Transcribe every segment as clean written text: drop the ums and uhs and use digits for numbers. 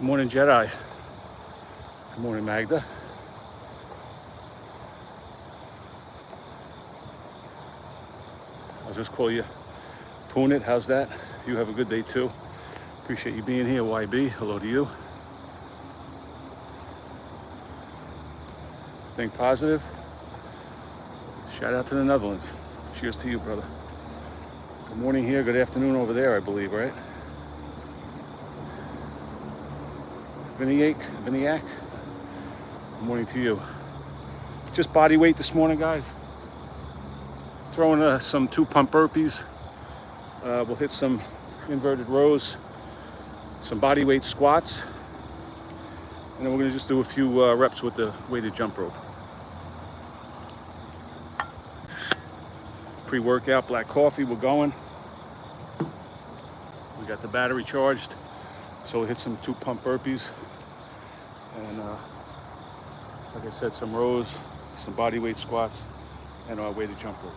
Good morning, Jedi. Good morning, Magda. I'll just call you Punit. How's that? You have a good day too. Appreciate you being here, YB. Hello to you. Think positive. Shout out to the Netherlands. Cheers to you, brother. Good morning here. Good afternoon over there, I believe, right? Viniac. Good morning to you. Just body weight this morning, guys. Throwing some 2-pump burpees. We'll hit some inverted rows, some body weight squats, and then we're gonna just do a few reps with the weighted jump rope. Pre-workout, black coffee, we're going. We got the battery charged, so we'll hit some 2-pump burpees, and like I said, some rows, some body weight squats, and our weighted jump rope.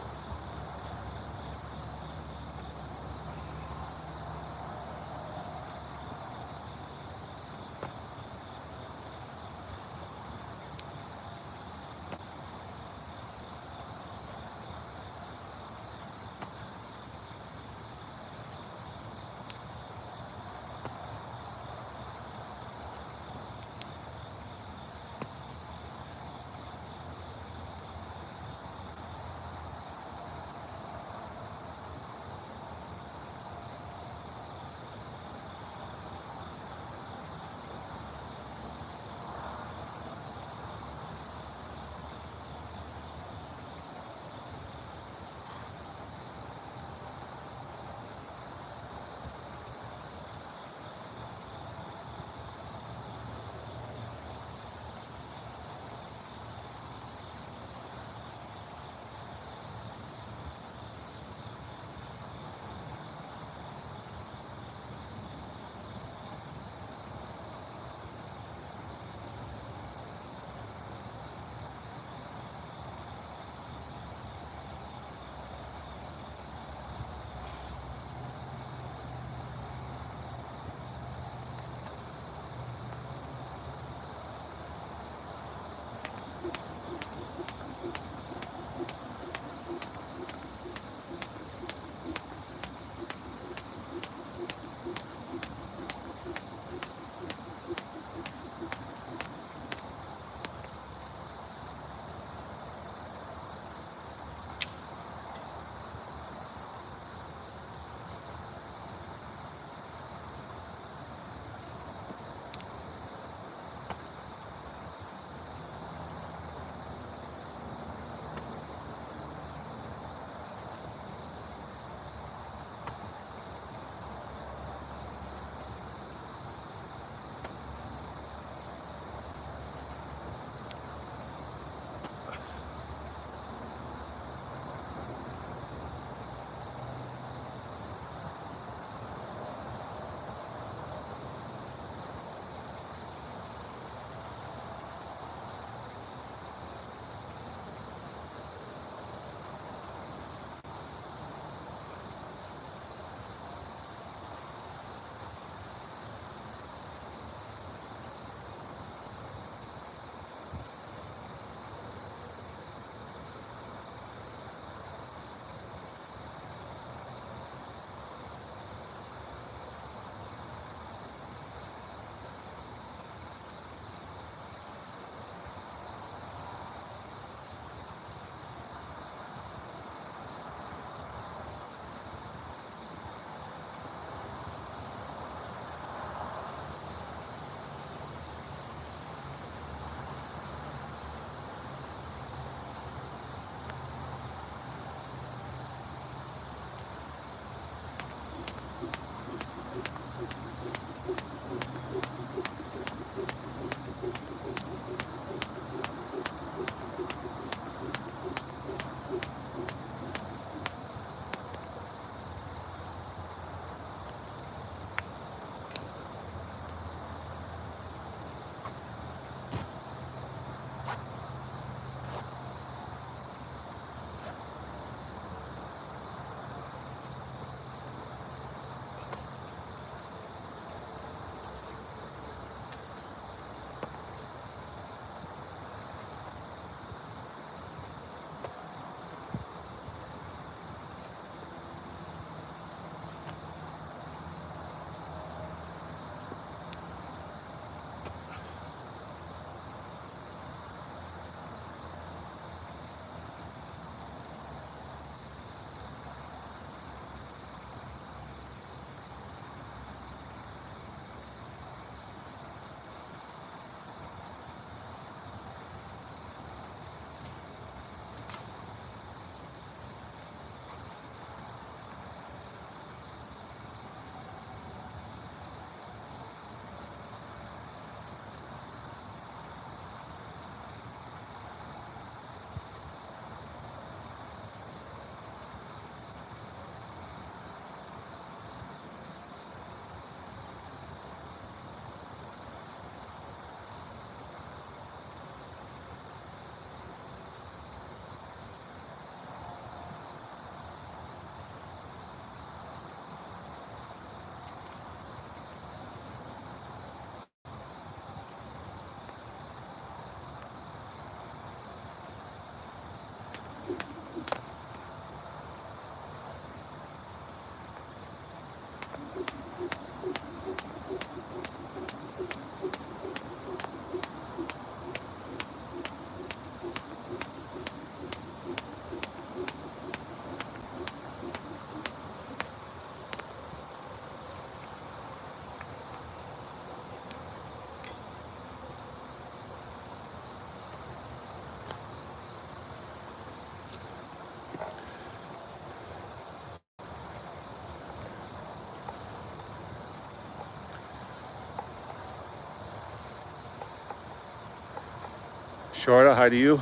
Sharda, hi to you.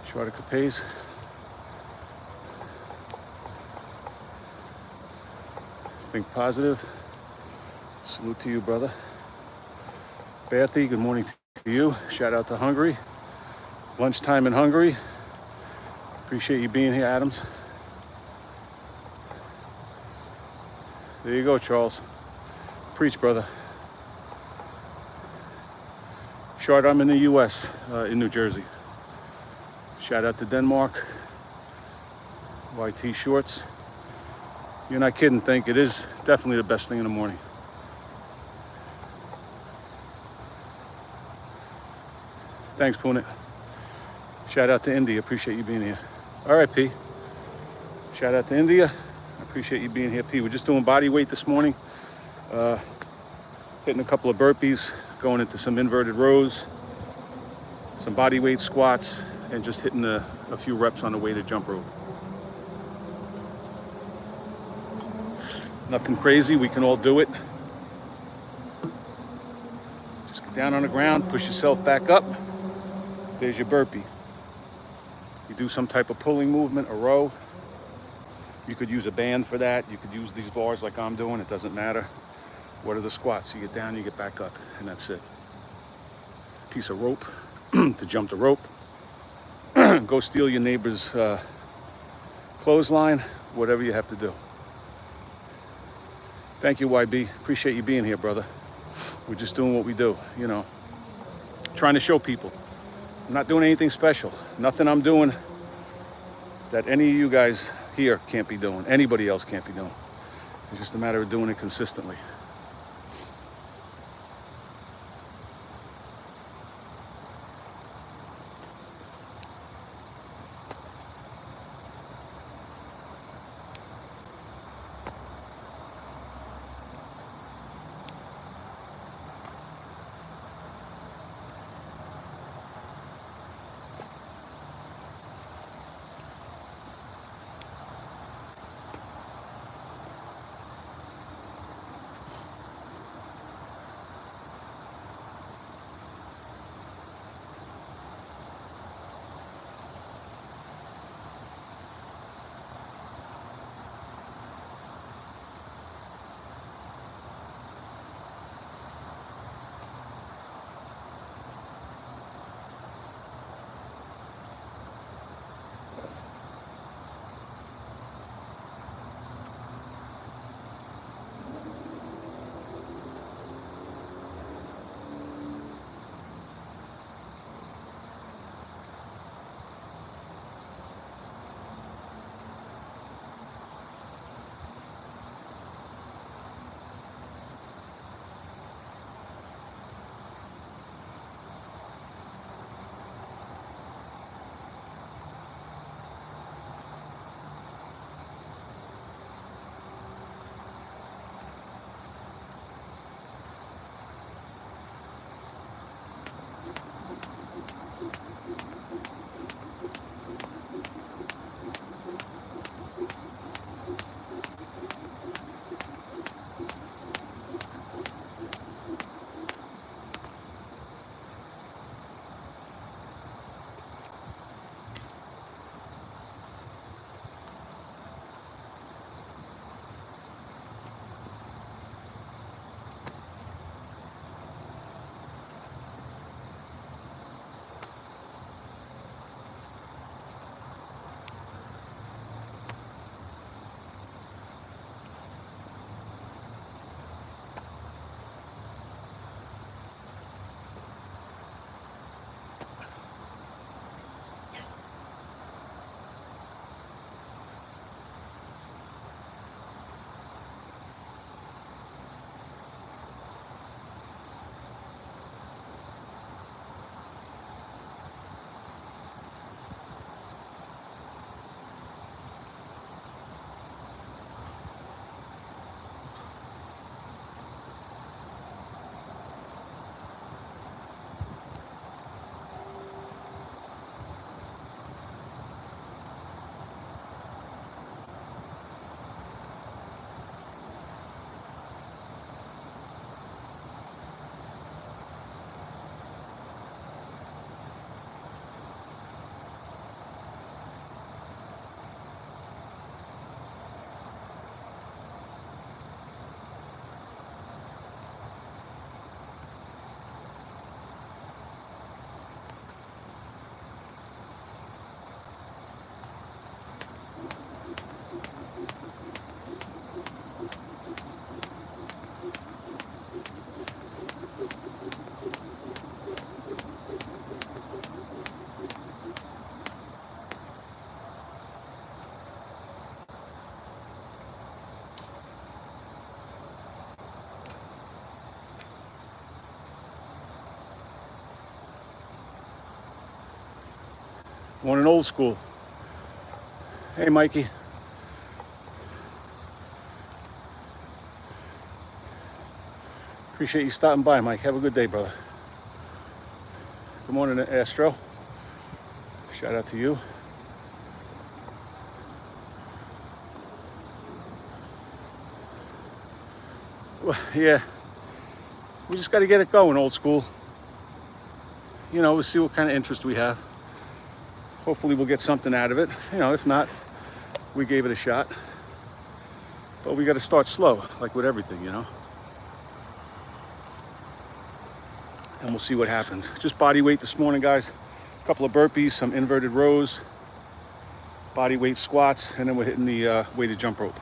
Sharda Capes. Think positive. Salute to you, brother. Bathy, good morning to you. Shout out to Hungary. Lunchtime in Hungary. Appreciate you being here, Adams. There you go, Charles. Preach, brother. Short, I'm in the U.S., in New Jersey. Shout out to Denmark. YT Shorts. You're not kidding, Think. It is definitely the best thing in the morning. Thanks, Punit. Shout out to India. Appreciate you being here. All right, P. Shout out to India. I appreciate you being here, P. We're just doing body weight this morning. Hitting a couple of burpees, going into some inverted rows, some body weight squats, and just hitting a few reps on the weighted jump rope. Nothing crazy, we can all do it. Just get down on the ground, push yourself back up. There's your burpee. You do some type of pulling movement, a row. You could use a band for that. You could use these bars like I'm doing, it doesn't matter. What are the squats? You get down, you get back up, and that's it. Piece of rope to jump the rope. Go steal your neighbor's clothesline, whatever you have to do. Thank you, YB. Appreciate you being here, brother. We're just doing what we do, you know. Trying to show people. I'm not doing anything special. Nothing I'm doing that any of you guys here can't be doing. Anybody else can't be doing. It's just a matter of doing it consistently. Want an old school? Hey, Mikey. Appreciate you stopping by, Mike. Have a good day, brother. Good morning, Astro. Shout out to you. Well, yeah, we just got to get it going, old school. You know, we'll see what kind of interest we have. Hopefully we'll get something out of it. You know, if not, we gave it a shot. But we got to start slow, like with everything, you know. And we'll see what happens. Just body weight this morning, guys. A couple of burpees, some inverted rows, body weight squats, and then we're hitting the weighted jump rope.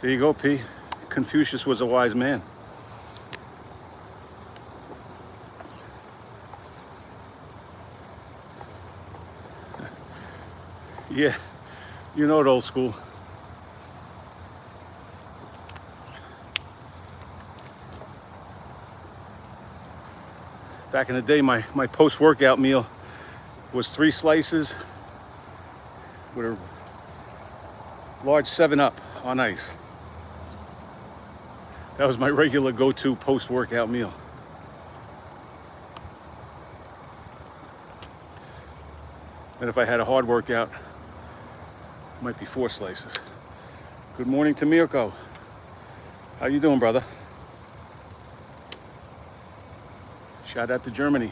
There you go, P. Confucius was a wise man. Yeah, you know it, old school. Back in the day, my post-workout meal was 3 slices with a large 7-Up on ice. That was my regular go-to post-workout meal. And if I had a hard workout, it might be 4 slices. Good morning to Mirko. How you doing, brother? Shout out to Germany.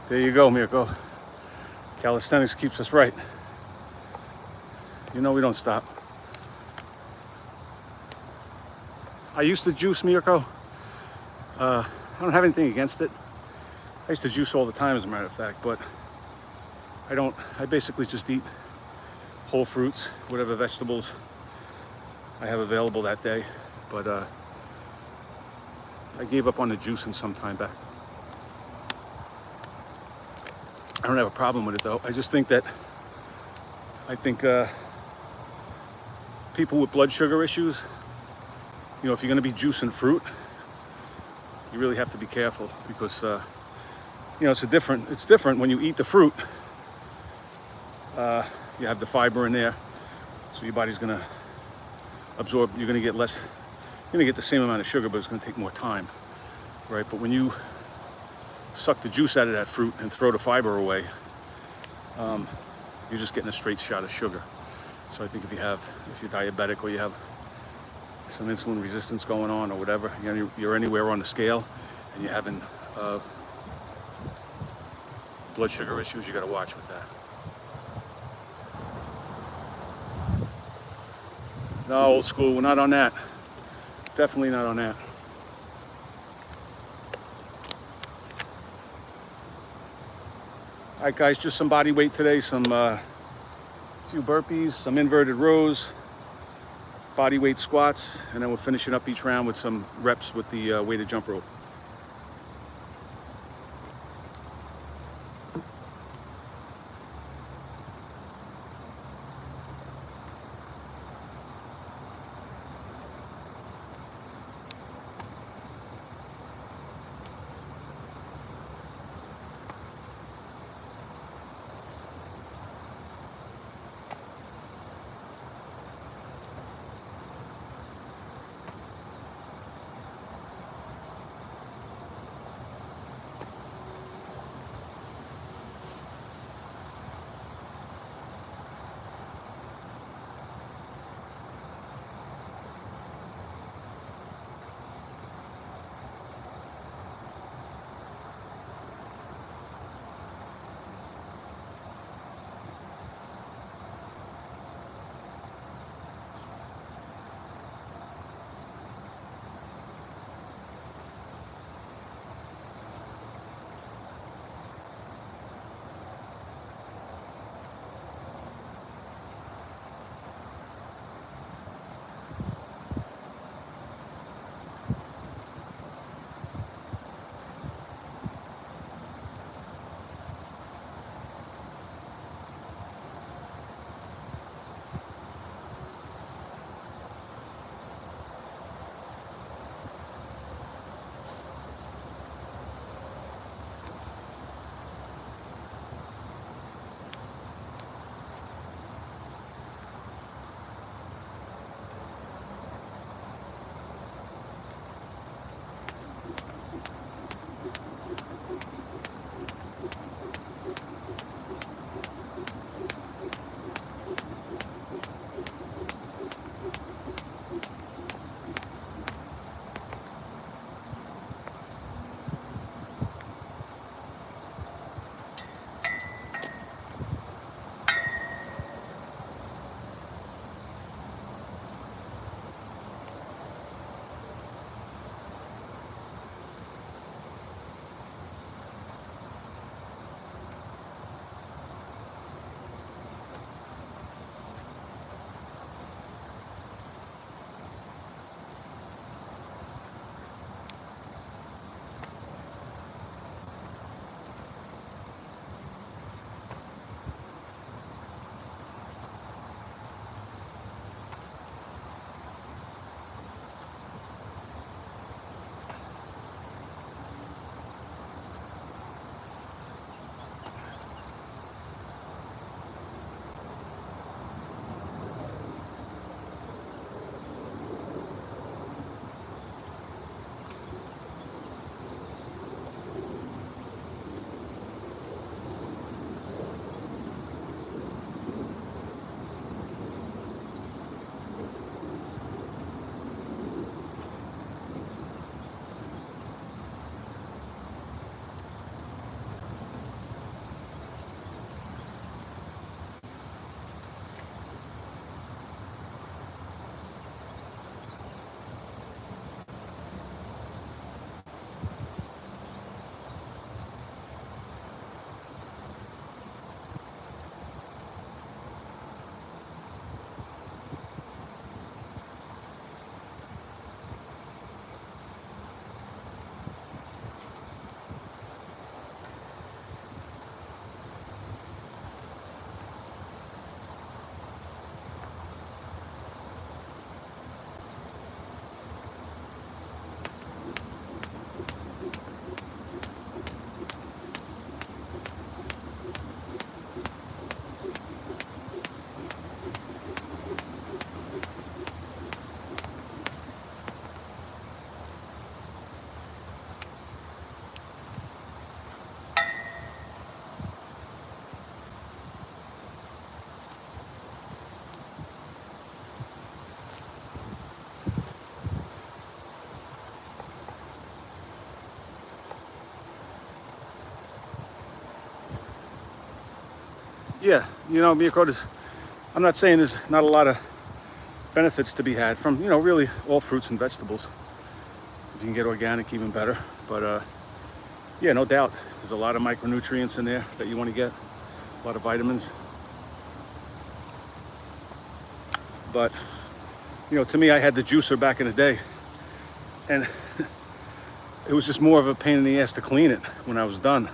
There you go, Mirko. Calisthenics keeps us right. You know we don't stop. I used to juice, Mirko. I don't have anything against it. I used to juice all the time, as a matter of fact, but I don't. I basically just eat whole fruits, whatever vegetables I have available that day. But I gave up on the juicing some time back. I don't have a problem with it though. I just think that people with blood sugar issues, you know, if you're going to be juicing fruit, you really have to be careful because you know, it's different when you eat the fruit. You have the fiber in there, so your body's going to absorb. You're going to get less. You're going to get the same amount of sugar, but it's going to take more time, right? But when you suck the juice out of that fruit and throw the fiber away, you're just getting a straight shot of sugar. So I think if you're diabetic or you have some insulin resistance going on or whatever, you know, you're anywhere on the scale and you're having blood sugar issues, you got to watch with that. No, old school, we're not on that. Definitely not on that. All right, guys, just some body weight today, some few burpees, some inverted rows, body weight squats, and then we're finishing up each round with some reps with the weighted jump rope. You know, Miyako, I'm not saying there's not a lot of benefits to be had from, you know, really all fruits and vegetables. If you can get organic, even better. But yeah, no doubt, there's a lot of micronutrients in there that you want to get, a lot of vitamins. But, you know, to me, I had the juicer back in the day, and it was just more of a pain in the ass to clean it when I was done.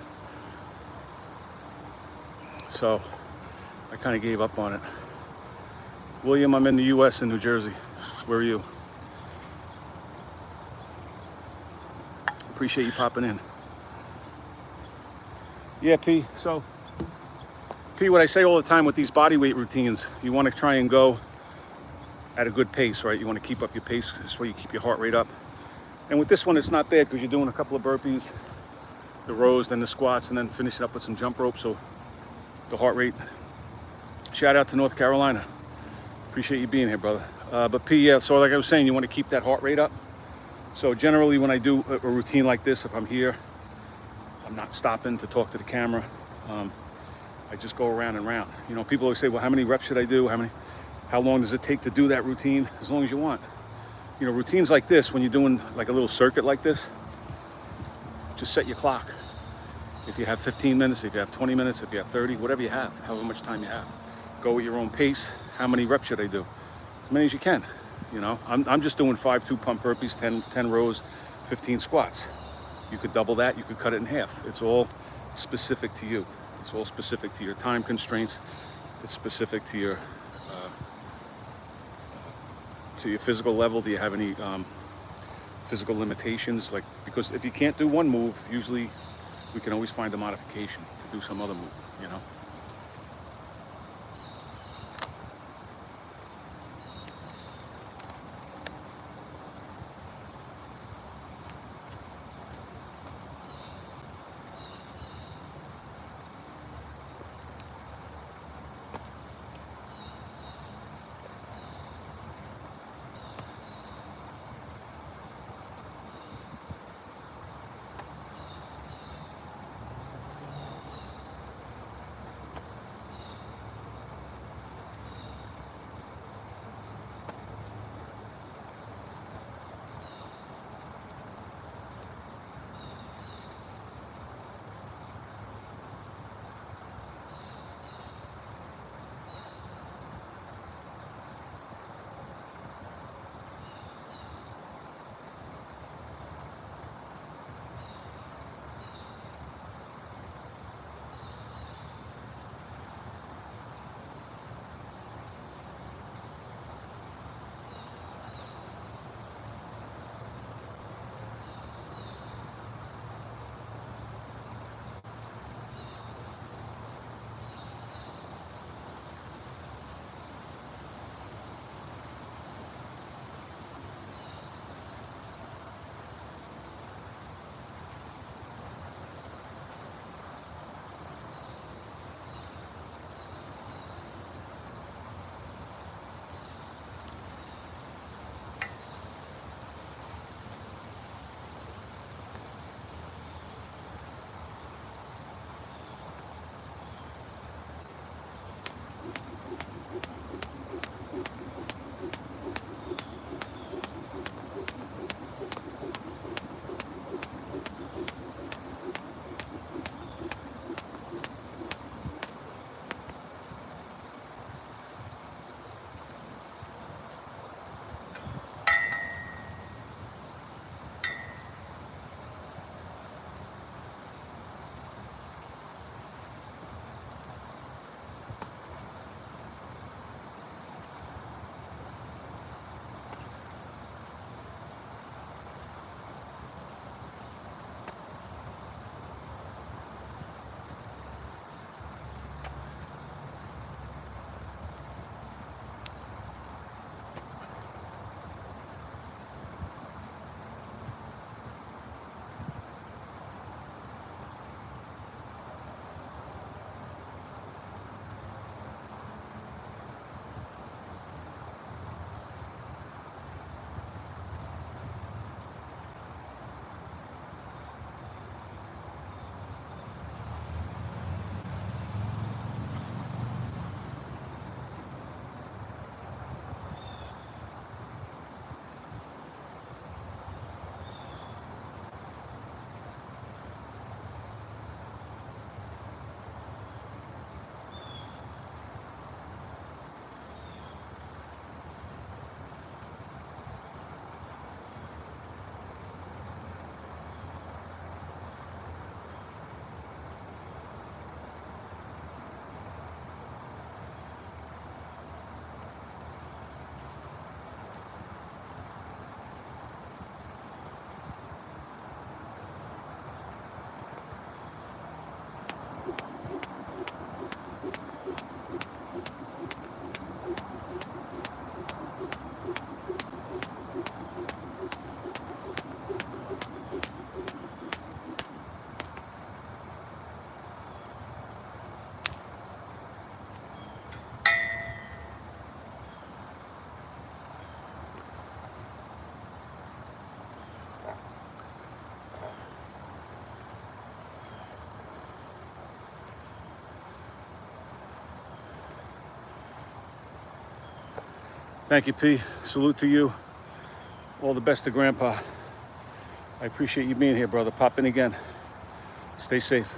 So I kind of gave up on it. William, I'm in the US in New Jersey. Where are you? Appreciate you popping in. Yeah, P. So, P, what I say all the time with these body weight routines, you want to try and go at a good pace, right? You want to keep up your pace. This way you keep your heart rate up. And with this one, it's not bad because you're doing a couple of burpees, the rows, then the squats, and then finishing up with some jump rope. So the heart rate. Shout out to North Carolina. Appreciate you being here, brother. But P, yeah, so like I was saying, you want to keep that heart rate up. So generally when I do a routine like this, if I'm here, I'm not stopping to talk to the camera. I just go around and round. You know, people always say, well, how many reps should I do? How long does it take to do that routine? As long as you want. You know, routines like this, when you're doing like a little circuit like this, just set your clock. If you have 15 minutes, if you have 20 minutes, if you have 30, whatever you have, however much time you have. Go at your own pace. How many reps should I do? As many as you can. You know, I'm just doing 5 2-pump burpees, 10 rows, 15 squats. You could double that, you could cut it in half. It's all specific to you. It's all specific to your time constraints. It's specific to your physical level. Do you have any physical limitations? Like, because if you can't do one move, usually we can always find a modification to do some other move, you know? Thank you, P. Salute to you. All the best to Grandpa. I appreciate you being here, brother. Pop in again. Stay safe.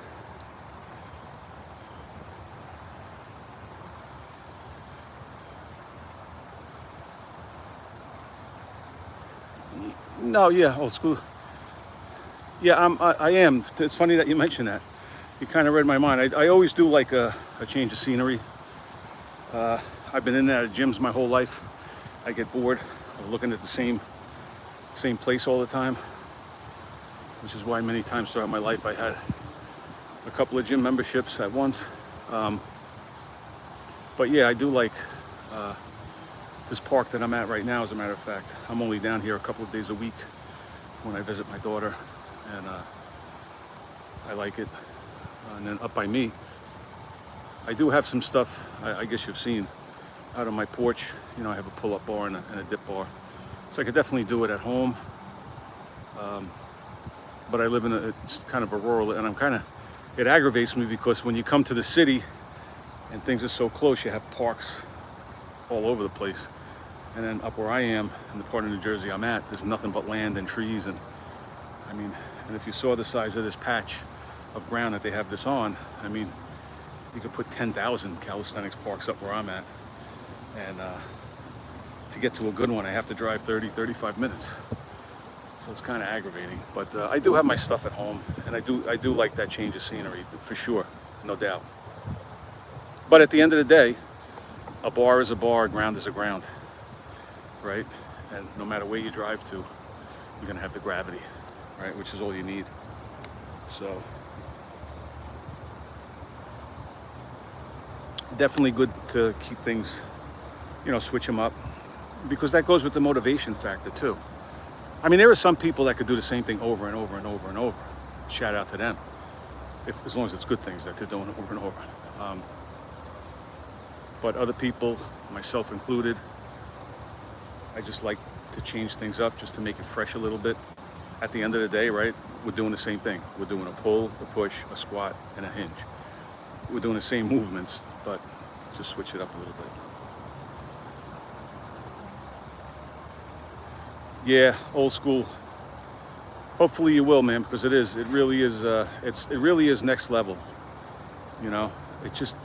No, yeah, old school. Yeah, I am. It's funny that you mentioned that. You kind of read my mind. I always do like a change of scenery. I've been in and out of gyms my whole life. I get bored of looking at the same place all the time, which is why many times throughout my life I had a couple of gym memberships at once. But yeah, I do like this park that I'm at right now. As a matter of fact, I'm only down here a couple of days a week when I visit my daughter, and I like it. And then up by me, I do have some stuff, I guess you've seen, out on my porch. You know, I have a pull-up bar and a dip bar. So I could definitely do it at home. But I live in it's kind of a rural, and it aggravates me because when you come to the city and things are so close, you have parks all over the place. And then up where I am, in the part of New Jersey I'm at, there's nothing but land and trees. And I mean, and if you saw the size of this patch of ground that they have this on, I mean, you could put 10,000 calisthenics parks up where I'm at. And to get to a good one, I have to drive 35 minutes. So it's kind of aggravating. But I do have my stuff at home, and I do like that change of scenery, for sure, no doubt. But at the end of the day, a bar is a bar, a ground is a ground, right? And no matter where you drive to, you're gonna have the gravity, right? Which is all you need. So definitely good to keep things, you know, switch them up, because that goes with the motivation factor too. I mean, there are some people that could do the same thing over and over and over and over. Shout out to them, as long as it's good things that they're doing over and over. But other people, myself included, I just like to change things up just to make it fresh a little bit. At the end of the day, right, we're doing the same thing. We're doing a pull, a push, a squat, and a hinge. We're doing the same movements, but just switch it up a little bit. Yeah, old school. Hopefully you will, man, because it really is next level. You know, it just,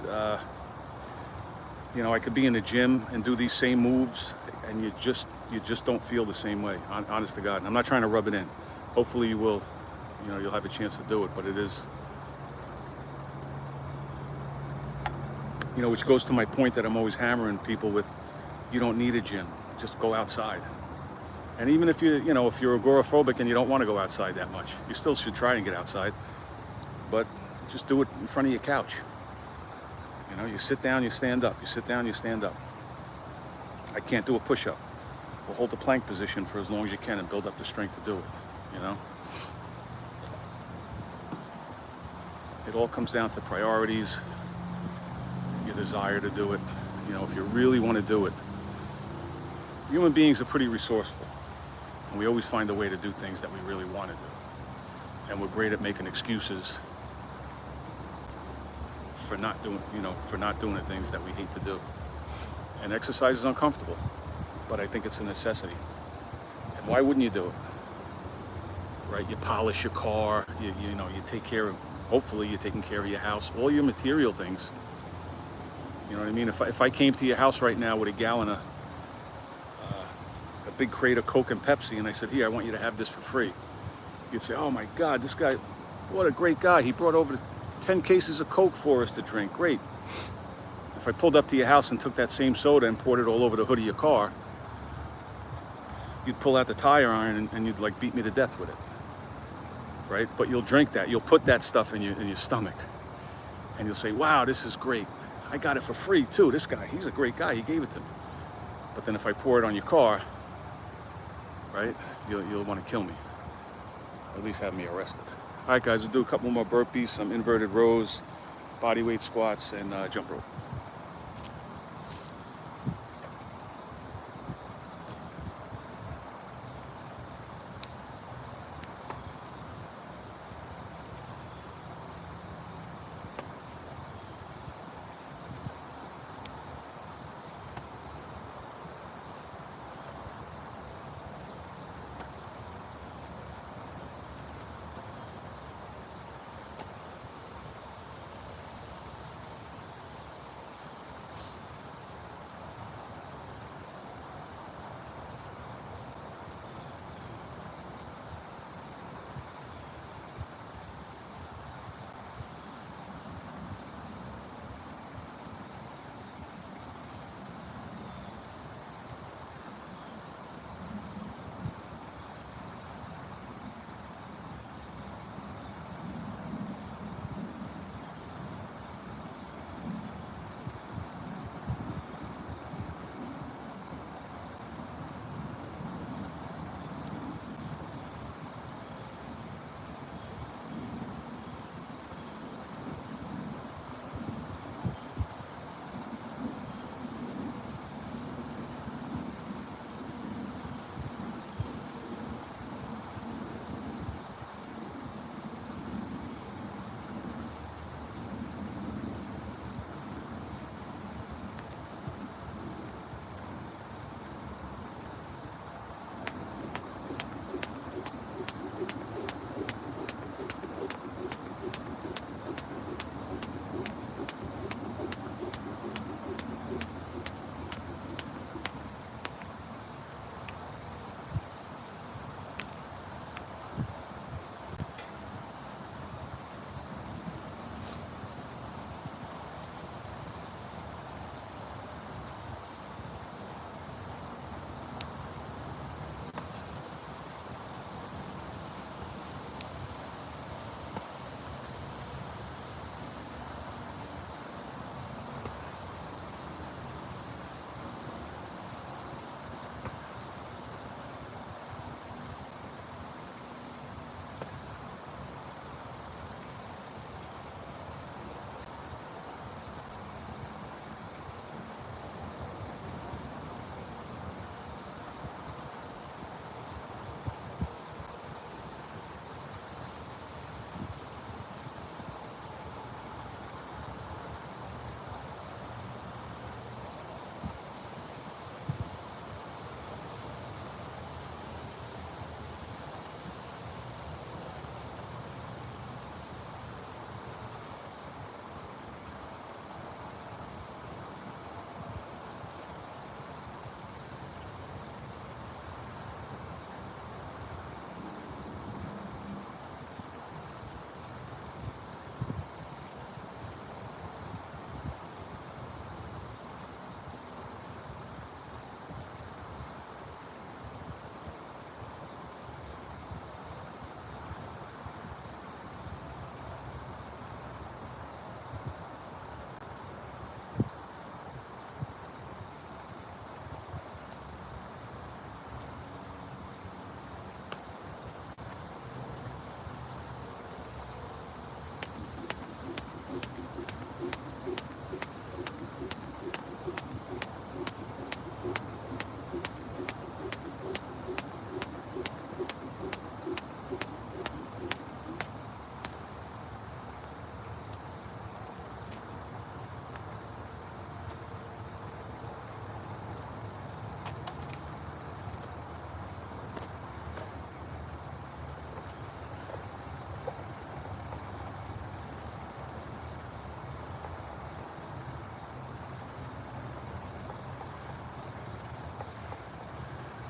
you know, I could be in the gym and do these same moves, and you just don't feel the same way, honest to God. And I'm not trying to rub it in. Hopefully you will, you know, you'll have a chance to do it, but it is, you know, which goes to my point that I'm always hammering people with. You don't need a gym, just go outside. And even if you know, if you're agoraphobic and you don't want to go outside that much, you still should try and get outside, but just do it in front of your couch. You know, you sit down, you stand up, you sit down, you stand up. I can't do a push-up. Well, hold the plank position for as long as you can and build up the strength to do it, you know? It all comes down to priorities, your desire to do it. You know, if you really want to do it. Human beings are pretty resourceful, and we always find a way to do things that we really want to do. And we're great at making excuses for not doing, you know, for not doing the things that we hate to do. And exercise is uncomfortable, but I think it's a necessity. And why wouldn't you do it? Right? You polish your car, you know, you take care of, hopefully you're taking care of your house, all your material things. You know what I mean? If I came to your house right now with a gallon of, a big crate of Coke and Pepsi, and I said, here, I want you to have this for free. You'd say, oh my God, this guy, what a great guy. He brought over 10 cases of Coke for us to drink, great. If I pulled up to your house and took that same soda and poured it all over the hood of your car, you'd pull out the tire iron and you'd like beat me to death with it, right? But you'll drink that, you'll put that stuff in your stomach, and you'll say, wow, this is great. I got it for free too. This guy, he's a great guy, he gave it to me. But then if I pour it on your car, right, you'll want to kill me, or at least have me arrested. All right, guys, we'll do a couple more burpees, some inverted rows, body weight squats, and jump rope.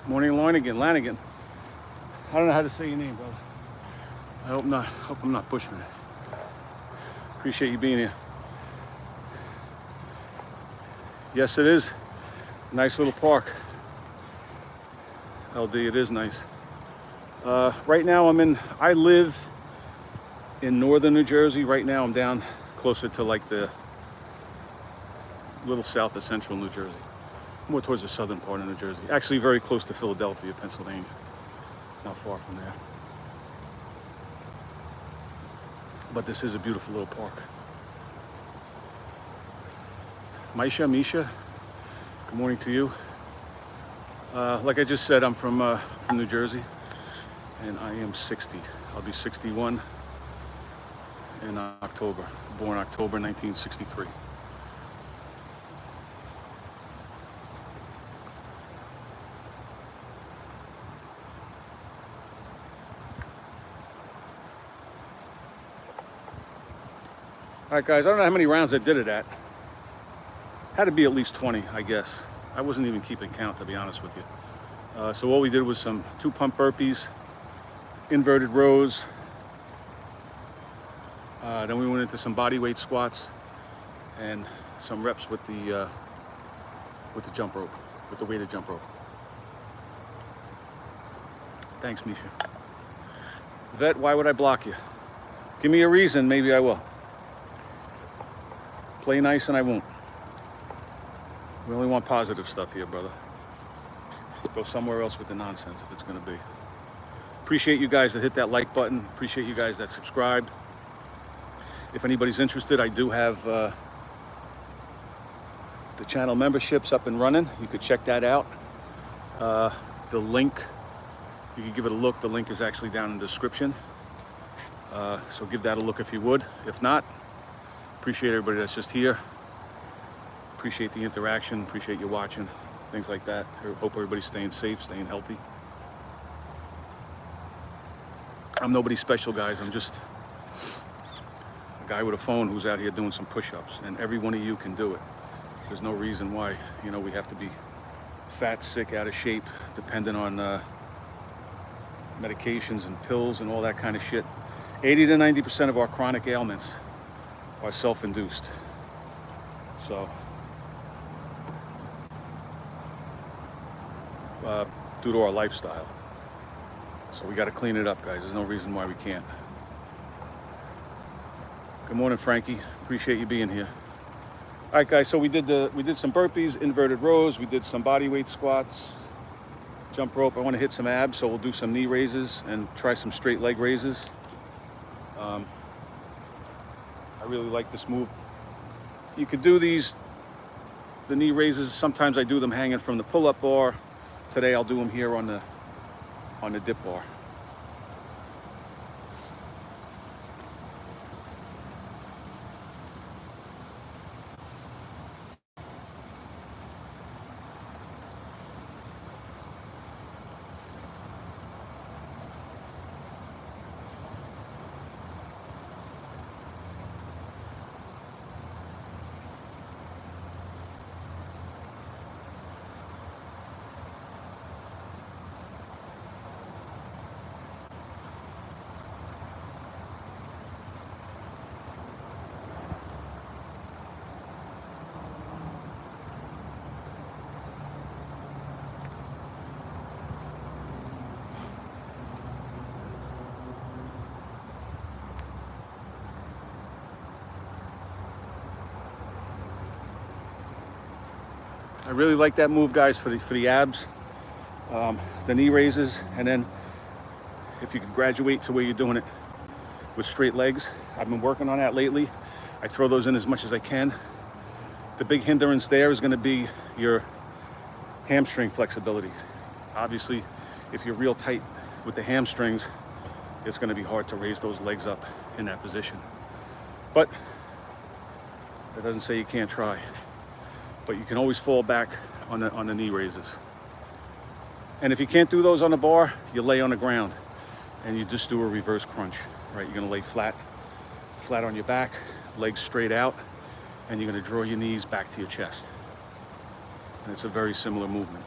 Morning, Lanigan. I don't know how to say your name, brother. I hope not. Hope I'm not pushing it. Appreciate you being here. Yes, it is. Nice little park. LD, it is nice. Right now I live in northern New Jersey. Right now I'm down closer to like the little south of central New Jersey. More towards the southern part of New Jersey. Actually very close to Philadelphia, Pennsylvania. Not far from there. But this is a beautiful little park. Misha, good morning to you. Like I just said, I'm from New Jersey, and I am 60. I'll be 61 in October. Born October 1963. All right, guys, I don't know how many rounds I did it at. Had to be at least 20, I guess. I wasn't even keeping count, to be honest with you. So what we did was some 2 pump burpees, inverted rows. Then we went into some body weight squats and some reps with the jump rope, with the weighted jump rope. Thanks, Misha. Vet, why would I block you? Give me a reason, maybe I will. Play nice and I won't. We only want positive stuff here, brother. Go somewhere else with the nonsense if it's gonna be. Appreciate you guys that hit that like button. Appreciate you guys that subscribed. If anybody's interested, I do have the channel memberships up and running. You could check that out. The link, you can give it a look. The link is actually down in the description. So give that a look if you would. If not, appreciate everybody that's just here. Appreciate the interaction. Appreciate you watching. Things like that. I hope everybody's staying safe, staying healthy. I'm nobody special, guys. I'm just a guy with a phone who's out here doing some push-ups, and every one of you can do it. There's no reason why, you know, we have to be fat, sick, out of shape, dependent on medications and pills and all that kind of shit. 80 to 90% of our chronic ailments are self-induced. So, due to our lifestyle. So we got to clean it up, guys. There's no reason why we can't. Good morning, Frankie. Appreciate you being here. All right, guys. So we did some burpees, inverted rows. We did some body weight squats, jump rope. I want to hit some abs, so we'll do some knee raises and try some straight leg raises. I really like this move. You could do the knee raises. Sometimes I do them hanging from the pull-up bar. Today I'll do them here on the dip bar. I really like that move, guys, for the abs, the knee raises, and then if you could graduate to where you're doing it with straight legs. I've been working on that lately. I throw those in as much as I can. The big hindrance there is going to be your hamstring flexibility. Obviously, if you're real tight with the hamstrings, it's going to be hard to raise those legs up in that position. But that doesn't say you can't try. But you can always fall back on the knee raises. And if you can't do those on the bar, you lay on the ground and you just do a reverse crunch, right? You're gonna lay flat on your back, legs straight out, and you're gonna draw your knees back to your chest. And it's a very similar movement.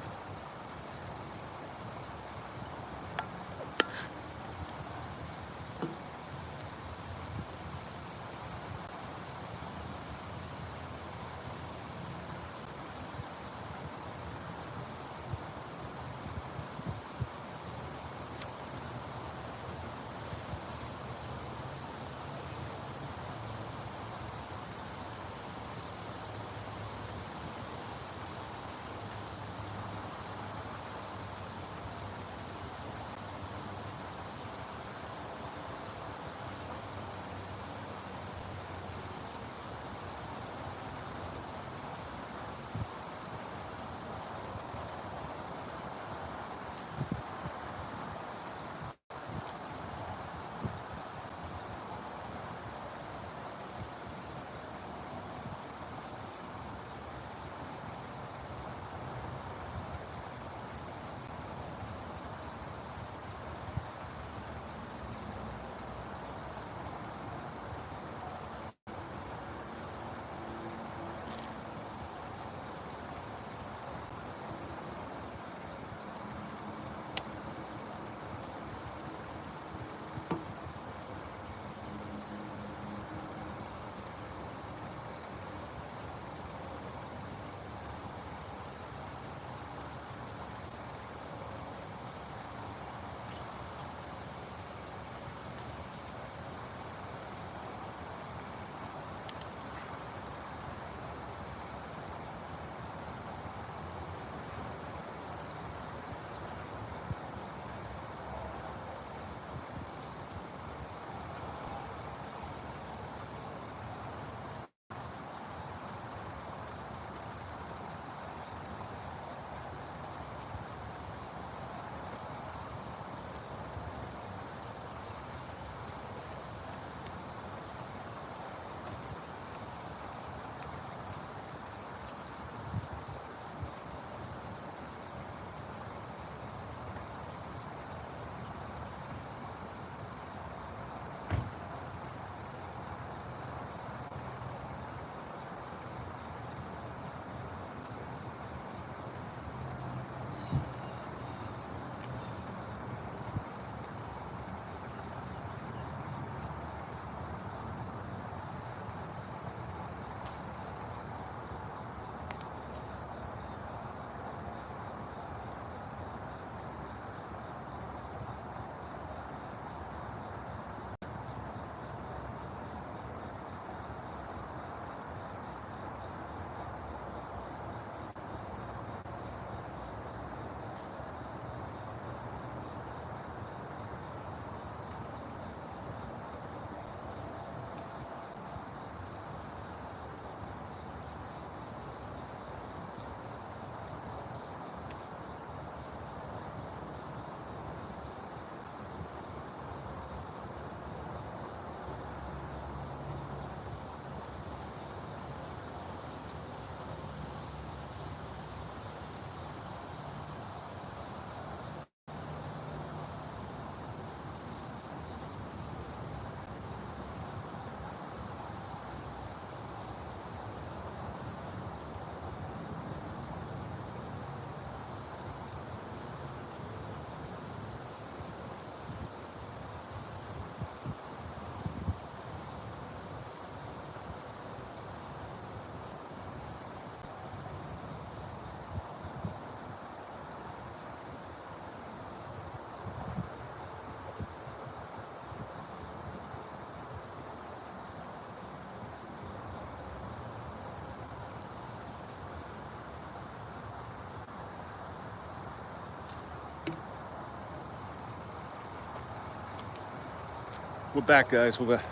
We're back, guys. We're back.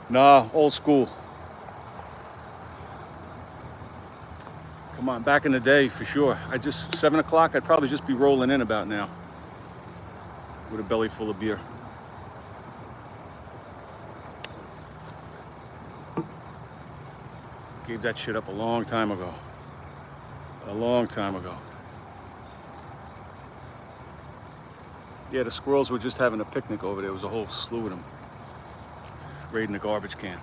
Nah, old school. Come on, back in the day for sure. 7 o'clock, I'd probably just be rolling in about now with a belly full of beer. Gave that shit up a long time ago. A long time ago. Yeah, the squirrels were just having a picnic over there. There was a whole slew of them raiding the garbage can.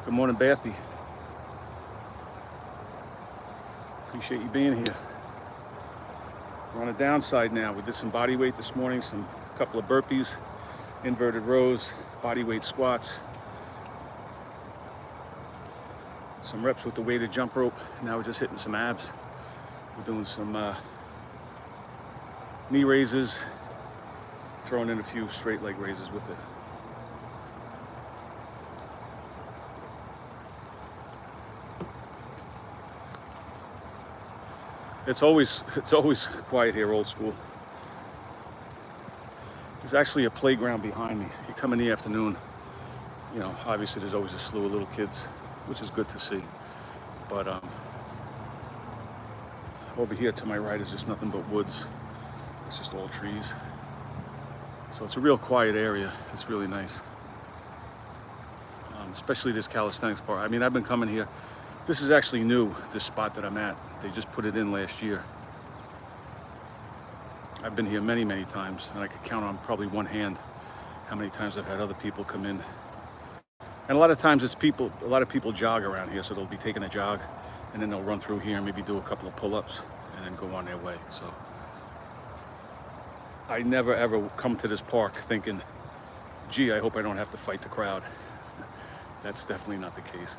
Good morning, Bathy. Appreciate you being here. We're on a downside now. We did some body weight this morning, a couple of burpees, inverted rows, body weight squats, some reps with the weighted jump rope. Now we're just hitting some abs. We're doing some knee raises, throwing in a few straight leg raises with it. It's always quiet here, old school. There's actually a playground behind me. If you come in the afternoon, you know, obviously there's always a slew of little kids, which is good to see. But over here to my right is just nothing but woods. It's just all trees. So it's a real quiet area. It's really nice. Especially this calisthenics part. I mean, I've been coming here. This is actually new, this spot that I'm at. They just put it in last year. I've been here many, many times, and I could count on probably one hand how many times I've had other people come in. And a lot of times it's people, a lot of people jog around here, so they'll be taking a jog, and then they'll run through here and maybe do a couple of pull-ups, and then go on their way. So I never ever come to this park thinking, gee, I hope I don't have to fight the crowd. That's definitely not the case.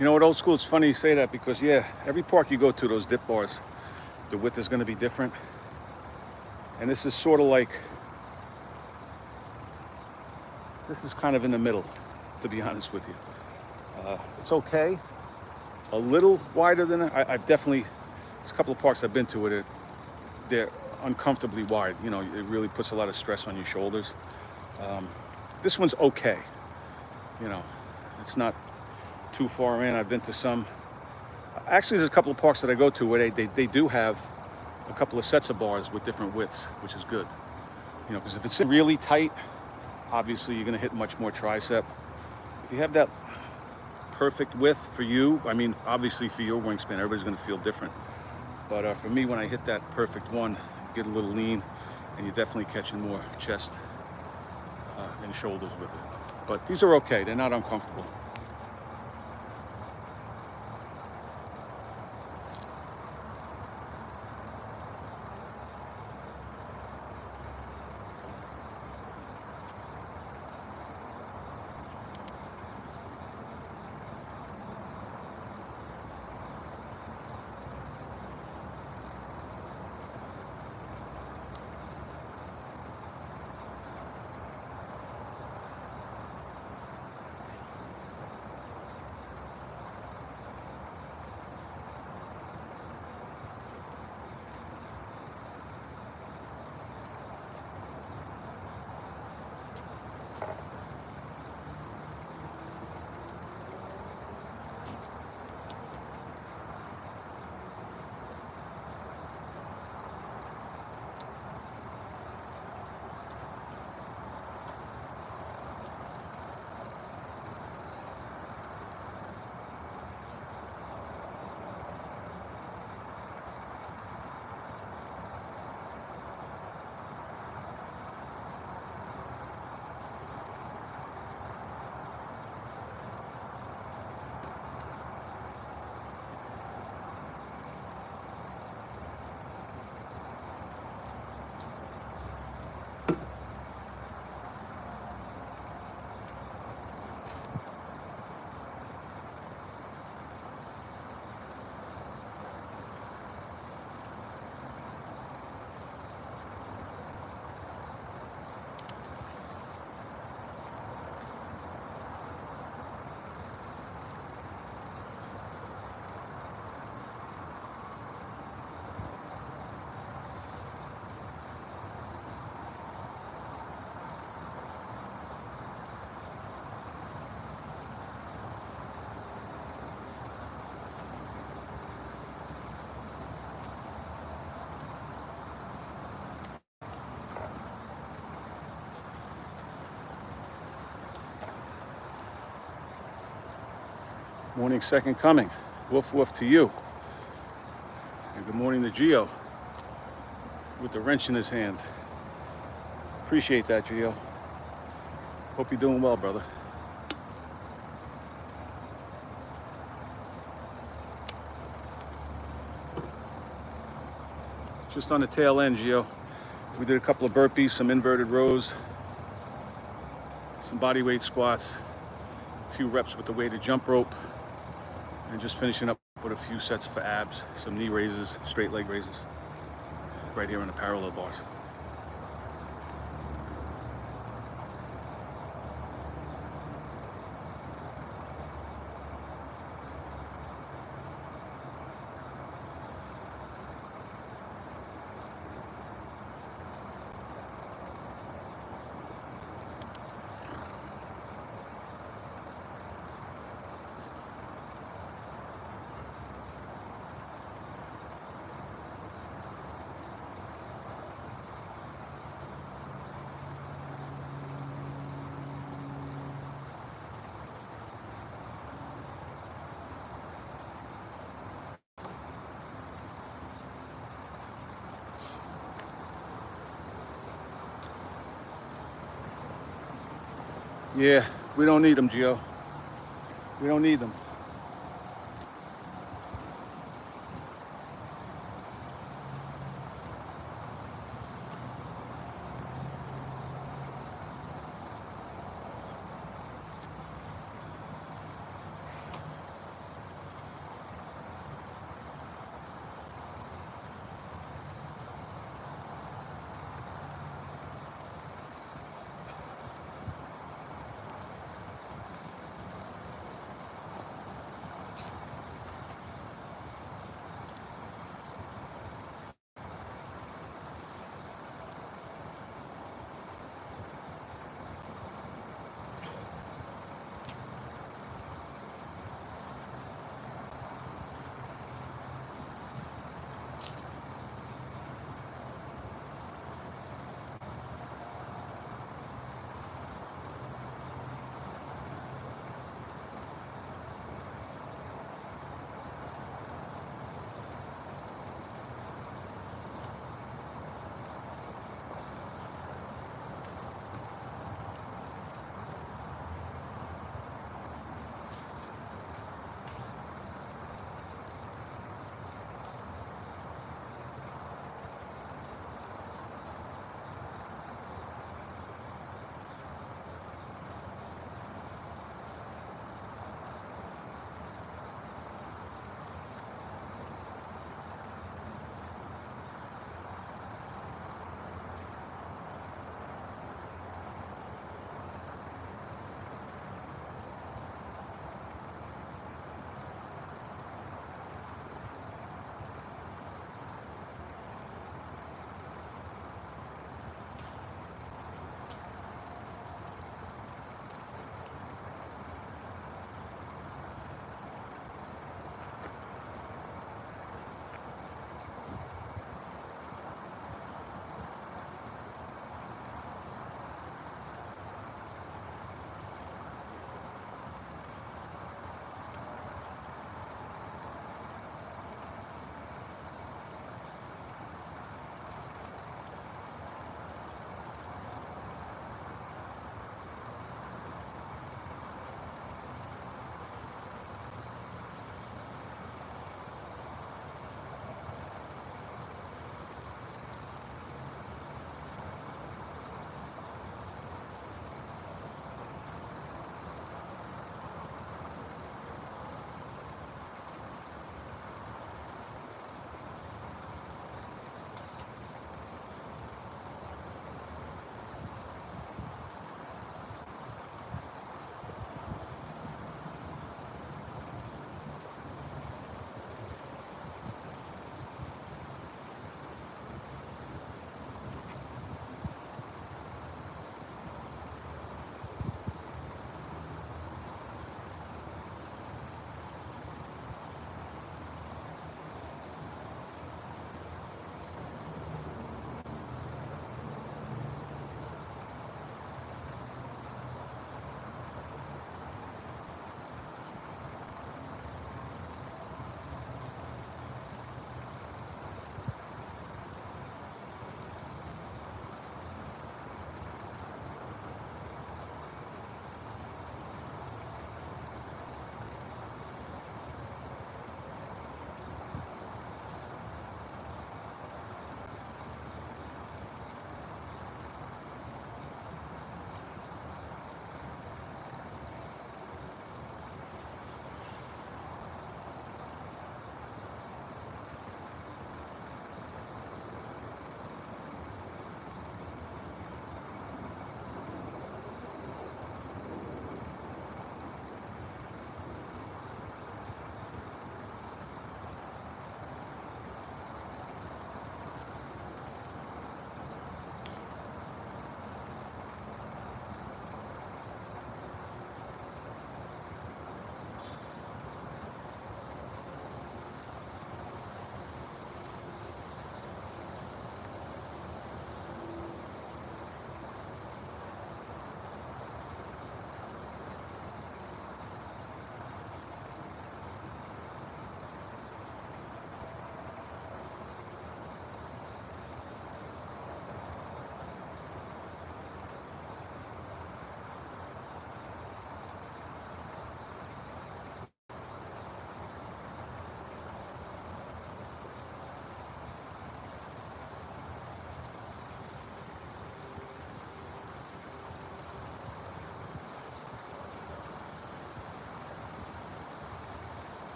You know what, old school, it's funny you say that because, yeah, every park you go to, those dip bars, the width is going to be different. And this is sort of like, this is kind of in the middle, to be honest with you. It's okay, a little wider than it. I've definitely, there's a couple of parks I've been to where they're uncomfortably wide. You know, it really puts a lot of stress on your shoulders. This one's okay. You know, it's not too far in. I've been to some. Actually, there's a couple of parks that I go to where they do have a couple of sets of bars with different widths, which is good. You know, because if it's really tight, obviously you're going to hit much more tricep. If you have that perfect width for you, I mean, obviously for your wingspan, everybody's going to feel different. But for me, when I hit that perfect one, you get a little lean, and you're definitely catching more chest and shoulders with it. But these are okay. They're not uncomfortable. Morning second coming. Woof woof to you. And good morning to Gio with the wrench in his hand. Appreciate that, Gio. Hope you're doing well, brother. Just on the tail end, Gio. We did a couple of burpees, some inverted rows, some body weight squats, a few reps with the weighted jump rope, and just finishing up with a few sets for abs, some knee raises, straight leg raises, right here on the parallel bars. Yeah, we don't need them, Gio. We don't need them.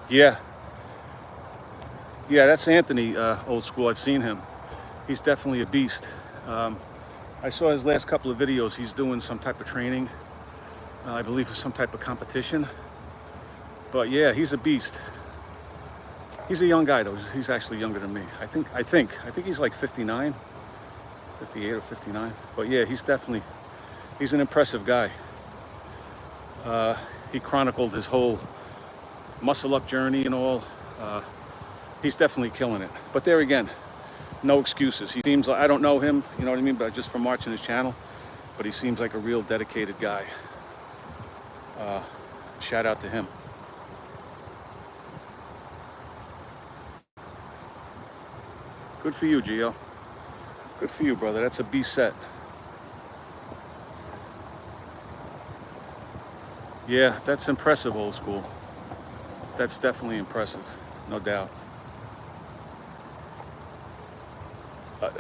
Yeah, yeah, that's Anthony, old school. I've seen him. He's definitely a beast. I saw his last couple of videos. He's doing some type of training, I believe for some type of competition. But yeah, he's a beast. He's a young guy though. He's actually younger than me. I think he's like 59, 58 or 59. But yeah, he's an impressive guy. He chronicled his whole muscle up journey and all. He's definitely killing it. But there again, no excuses. He seems like, I don't know him, you know what I mean, but just from watching his channel, but he seems like a real dedicated guy. Shout out to him. Good for you, Gio. Good for you, brother. That's a B set. Yeah, that's impressive, old school. That's definitely impressive, no doubt.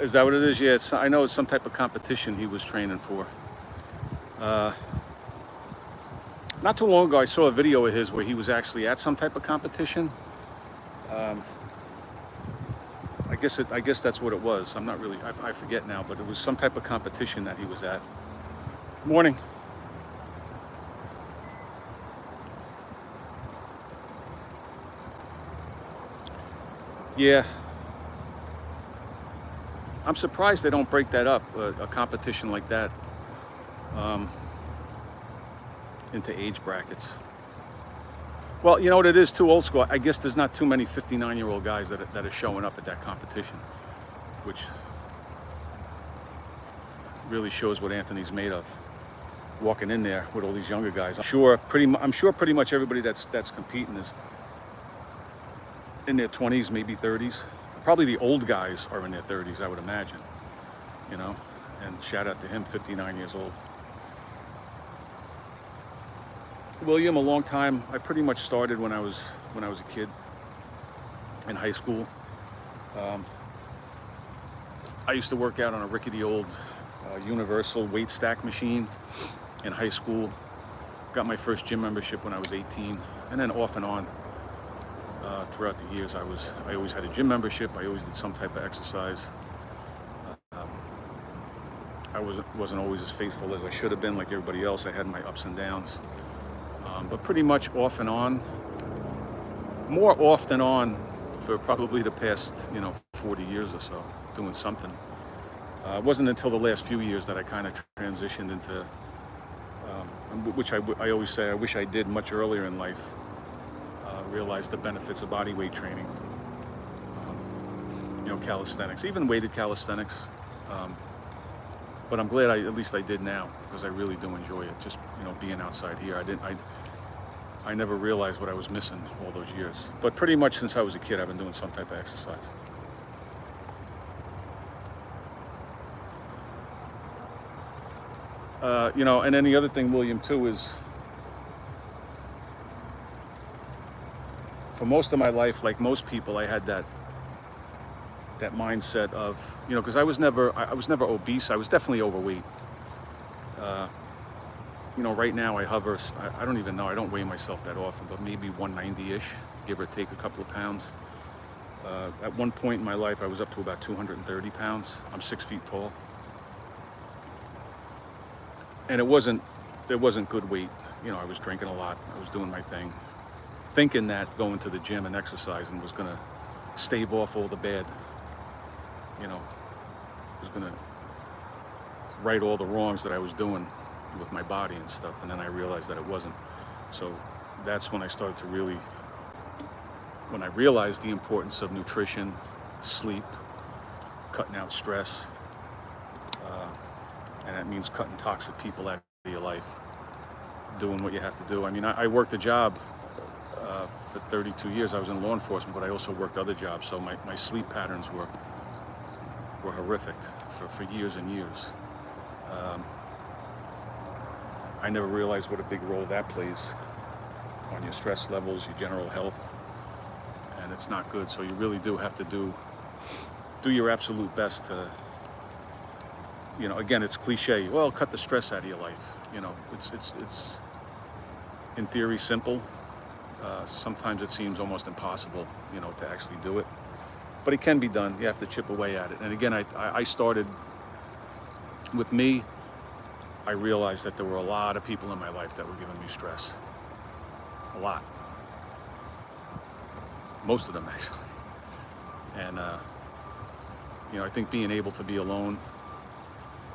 Is that what it is? Yeah, I know it's some type of competition he was training for. Not too long ago, I saw a video of his where he was actually at some type of competition. I guess that's what it was. I'm not really, I forget now, but it was some type of competition that he was at. Morning. Yeah. I'm surprised they don't break that up, a competition like that, into age brackets. Well, you know what it is too, old school. I guess there's not too many 59-year-old guys that are showing up at that competition, which really shows what Anthony's made of. Walking in there with all these younger guys. I'm sure pretty much everybody that's competing is in their 20s, maybe 30s. Probably the old guys are in their 30s, I would imagine. You know, and shout out to him, 59 years old. William, a long time. I pretty much started when I was a kid in high school. I used to work out on a rickety old universal weight stack machine in high school. Got my first gym membership when I was 18, and then off and on throughout the years, I always had a gym membership. I always did some type of exercise. I wasn't always as faithful as I should have been, like everybody else. I had my ups and downs. But pretty much off and on, more off than on for probably the past, 40 years or so, doing something. It wasn't until the last few years that I kind of transitioned into, which I always say I wish I did much earlier in life, realized the benefits of body weight training, calisthenics, even weighted calisthenics. But I'm glad at least I did now, because I really do enjoy it. Just, being outside here. I never realized what I was missing all those years. But pretty much since I was a kid, I've been doing some type of exercise. And then the other thing, William, too, is for most of my life, like most people, I had that mindset of, because I was never obese. I was definitely overweight. Right now I hover, I don't even know, I don't weigh myself that often, but maybe 190-ish, give or take a couple of pounds. At one point in my life, I was up to about 230 pounds. I'm 6 feet tall. And it wasn't good weight. I was drinking a lot. I was doing my thing, thinking that going to the gym and exercising was gonna stave off all the bad, was gonna right all the wrongs that I was doing with my body and stuff. And then I realized that it wasn't. So that's when I started to when I realized the importance of nutrition, sleep, cutting out stress, and that means cutting toxic people out of your life, doing what you have to do. I mean, I worked a job for 32 years. I was in law enforcement, but I also worked other jobs. So my sleep patterns were horrific for years and years. I never realized what a big role that plays on your stress levels, your general health, and it's not good. So you really do have to do your absolute best to, again, it's cliche. Well, cut the stress out of your life. It's in theory simple, Sometimes it seems almost impossible, you know, to actually do it. But it can be done. You have to chip away at it. And again, I started with me. I realized that there were a lot of people in my life that were giving me stress. A lot. Most of them, actually. And, you know, I think being able to be alone,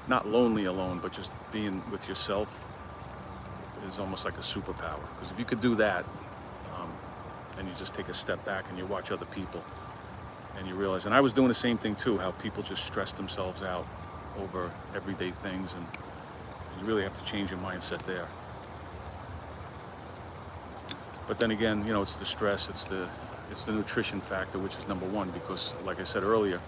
not lonely alone, but just being with yourself is almost like a superpower. Because if you could do that, and you just take a step back and you watch other people, and you realize, and I was doing the same thing too, how people just stress themselves out over everyday things, and you really have to change your mindset there. But then again, you know, it's the stress, it's the nutrition factor, which is number one, because like I said earlier,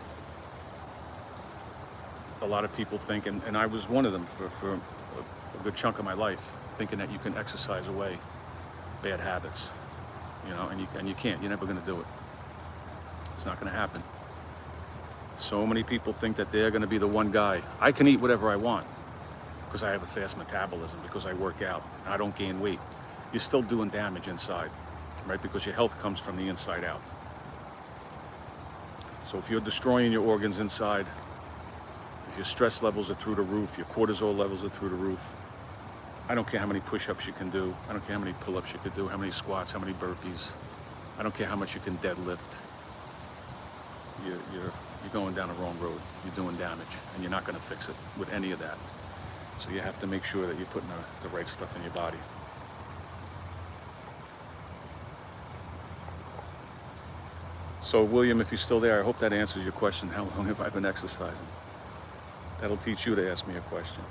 a lot of people think, and I was one of them for a good chunk of my life, thinking that you can exercise away bad habits, you know, and you can't. You're never going to do it. It's not going to happen. So many people think that they're going to be the one guy. I can eat whatever I want because I have a fast metabolism, because I work out, and I don't gain weight. You're still doing damage inside, right? Because your health comes from the inside out. So if you're destroying your organs inside, if your stress levels are through the roof, your cortisol levels are through the roof, I don't care how many push-ups you can do. I don't care how many pull-ups you could do, how many squats, how many burpees. I don't care how much you can deadlift. You're going down the wrong road. You're doing damage, and you're not going to fix it with any of that. So you have to make sure that you're putting the right stuff in your body. So William, if you're still there, I hope that answers your question. How long have I been exercising? That'll teach you to ask me a question.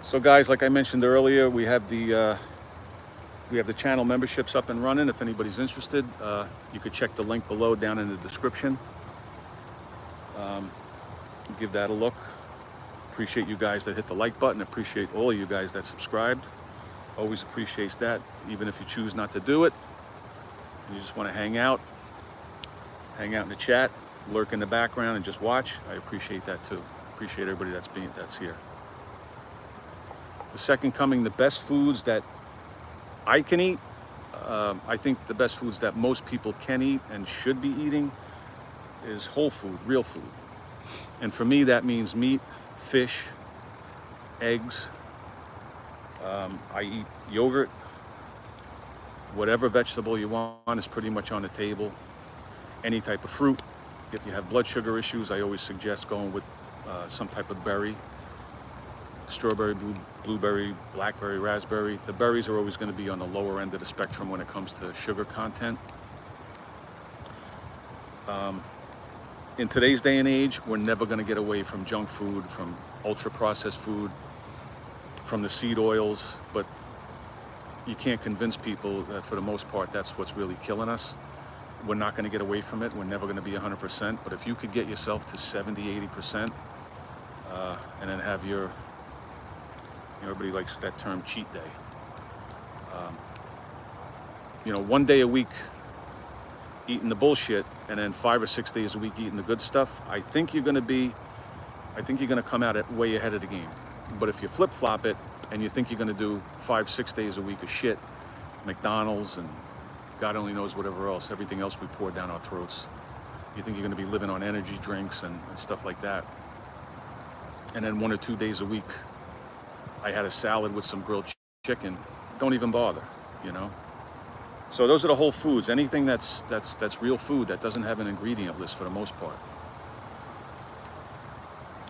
So guys, like I mentioned earlier, we have the channel memberships up and running. If anybody's interested, you could check the link below down in the description. Give that a look. Appreciate you guys that hit the like button. Appreciate all of you guys that subscribed. Always appreciates that, even if you choose not to do it. You just want to hang out in the chat, lurk in the background, and just watch. I appreciate that too. Appreciate everybody that's here. The second coming, the best foods that I can eat. I think the best foods that most people can eat and should be eating is whole food, real food. And for me, that means meat, fish, eggs. I eat yogurt. Whatever vegetable you want is pretty much on the table. Any type of fruit. If you have blood sugar issues, I always suggest going with some type of berry. Strawberry, blueberry, blackberry, raspberry. The berries are always going to be on the lower end of the spectrum when it comes to sugar content. In today's day and age, we're never going to get away from junk food, from ultra-processed food, from the seed oils, but you can't convince people that for the most part that's what's really killing us. We're not going to get away from it. We're never going to be 100%, but if you could get yourself to 70, 80%, and then have your, everybody likes that term, cheat day. You know, one day a week eating the bullshit, and then 5 or 6 days a week eating the good stuff. I think you're going to come out way ahead of the game. But if you flip-flop it and you think you're going to do 5, 6 days a week of shit, McDonald's and God only knows whatever else, everything else we pour down our throats, you think you're going to be living on energy drinks and stuff like that. And then 1 or 2 days a week, I had a salad with some grilled chicken. Don't even bother, you know? So those are the whole foods. Anything that's real food that doesn't have an ingredient list for the most part.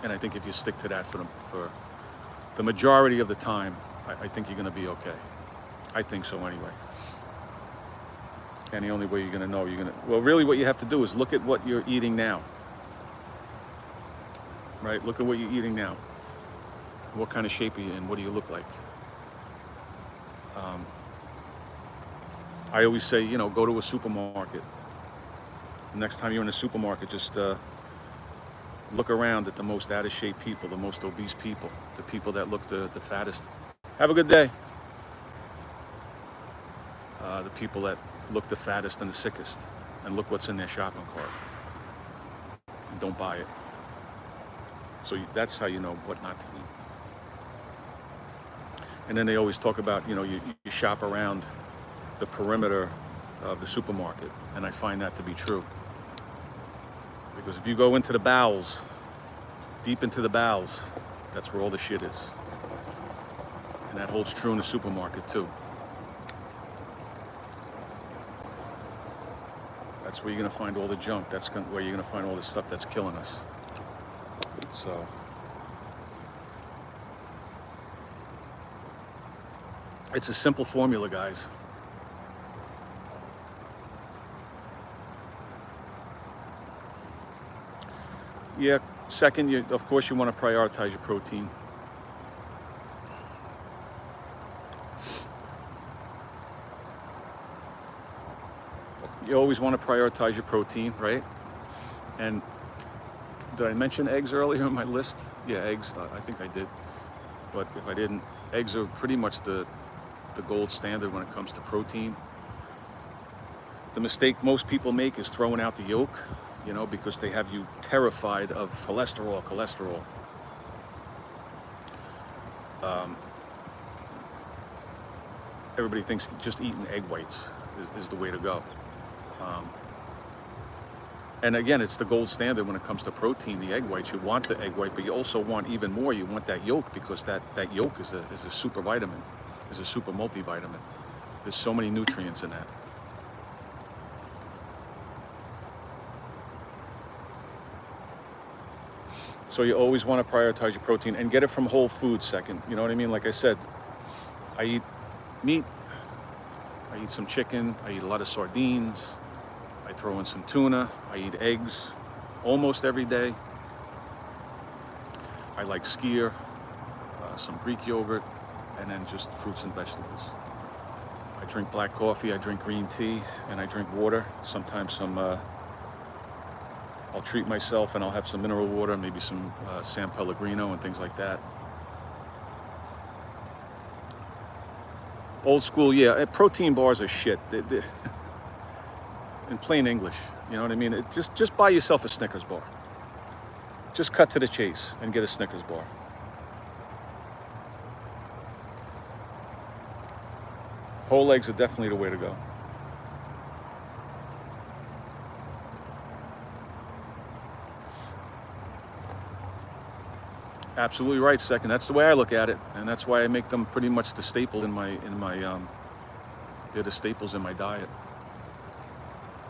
And I think if you stick to that for the majority of the time, I think you're going to be okay. I think so anyway. And the only way you're going to know, well, really what you have to do is look at what you're eating now. Right? Look at what you're eating now. What kind of shape are you in? What do you look like? I always say, you know, go to a supermarket. The next time you're in a supermarket, just look around at the most out of shape people, the most obese people, the people that look the fattest. Have a good day. The people that look the fattest and the sickest, and look what's in their shopping cart. And don't buy it. So that's how you know what not to eat. And then they always talk about, you know, you shop around the perimeter of the supermarket, and I find that to be true. Because if you go into the bowels, deep into the bowels, that's where all the shit is. And that holds true in the supermarket too. That's where you're gonna find all the junk. That's where you're gonna find all the stuff that's killing us. So. It's a simple formula, guys. Yeah, second, of course you want to prioritize your protein. You always want to prioritize your protein, right? And did I mention eggs earlier on my list? Yeah, eggs, I think I did. But if I didn't, eggs are pretty much the gold standard when it comes to protein. The mistake most people make is throwing out the yolk, you know, because they have you terrified of cholesterol. Everybody thinks just eating egg whites is the way to go. And again, it's the gold standard when it comes to protein, the egg whites. You want the egg white, but you also want even more. You want that yolk, because that yolk is a super vitamin, is a super multivitamin. There's so many nutrients in that. So you always want to prioritize your protein and get it from whole foods second. You know what I mean? Like I said, I eat meat, I eat some chicken, I eat a lot of sardines, I throw in some tuna, I eat eggs almost every day. I like skyr, some Greek yogurt, and then just fruits and vegetables. I drink black coffee, I drink green tea, and I drink water. Sometimes I'll treat myself and I'll have some mineral water, maybe some San Pellegrino and things like that. Old school, yeah, protein bars are shit. In plain English, you know what I mean? Just buy yourself a Snickers bar. Just cut to the chase and get a Snickers bar. Whole eggs are definitely the way to go. Absolutely right, second. That's the way I look at it, and that's why I make them pretty much the staple in my they're the staples in my diet.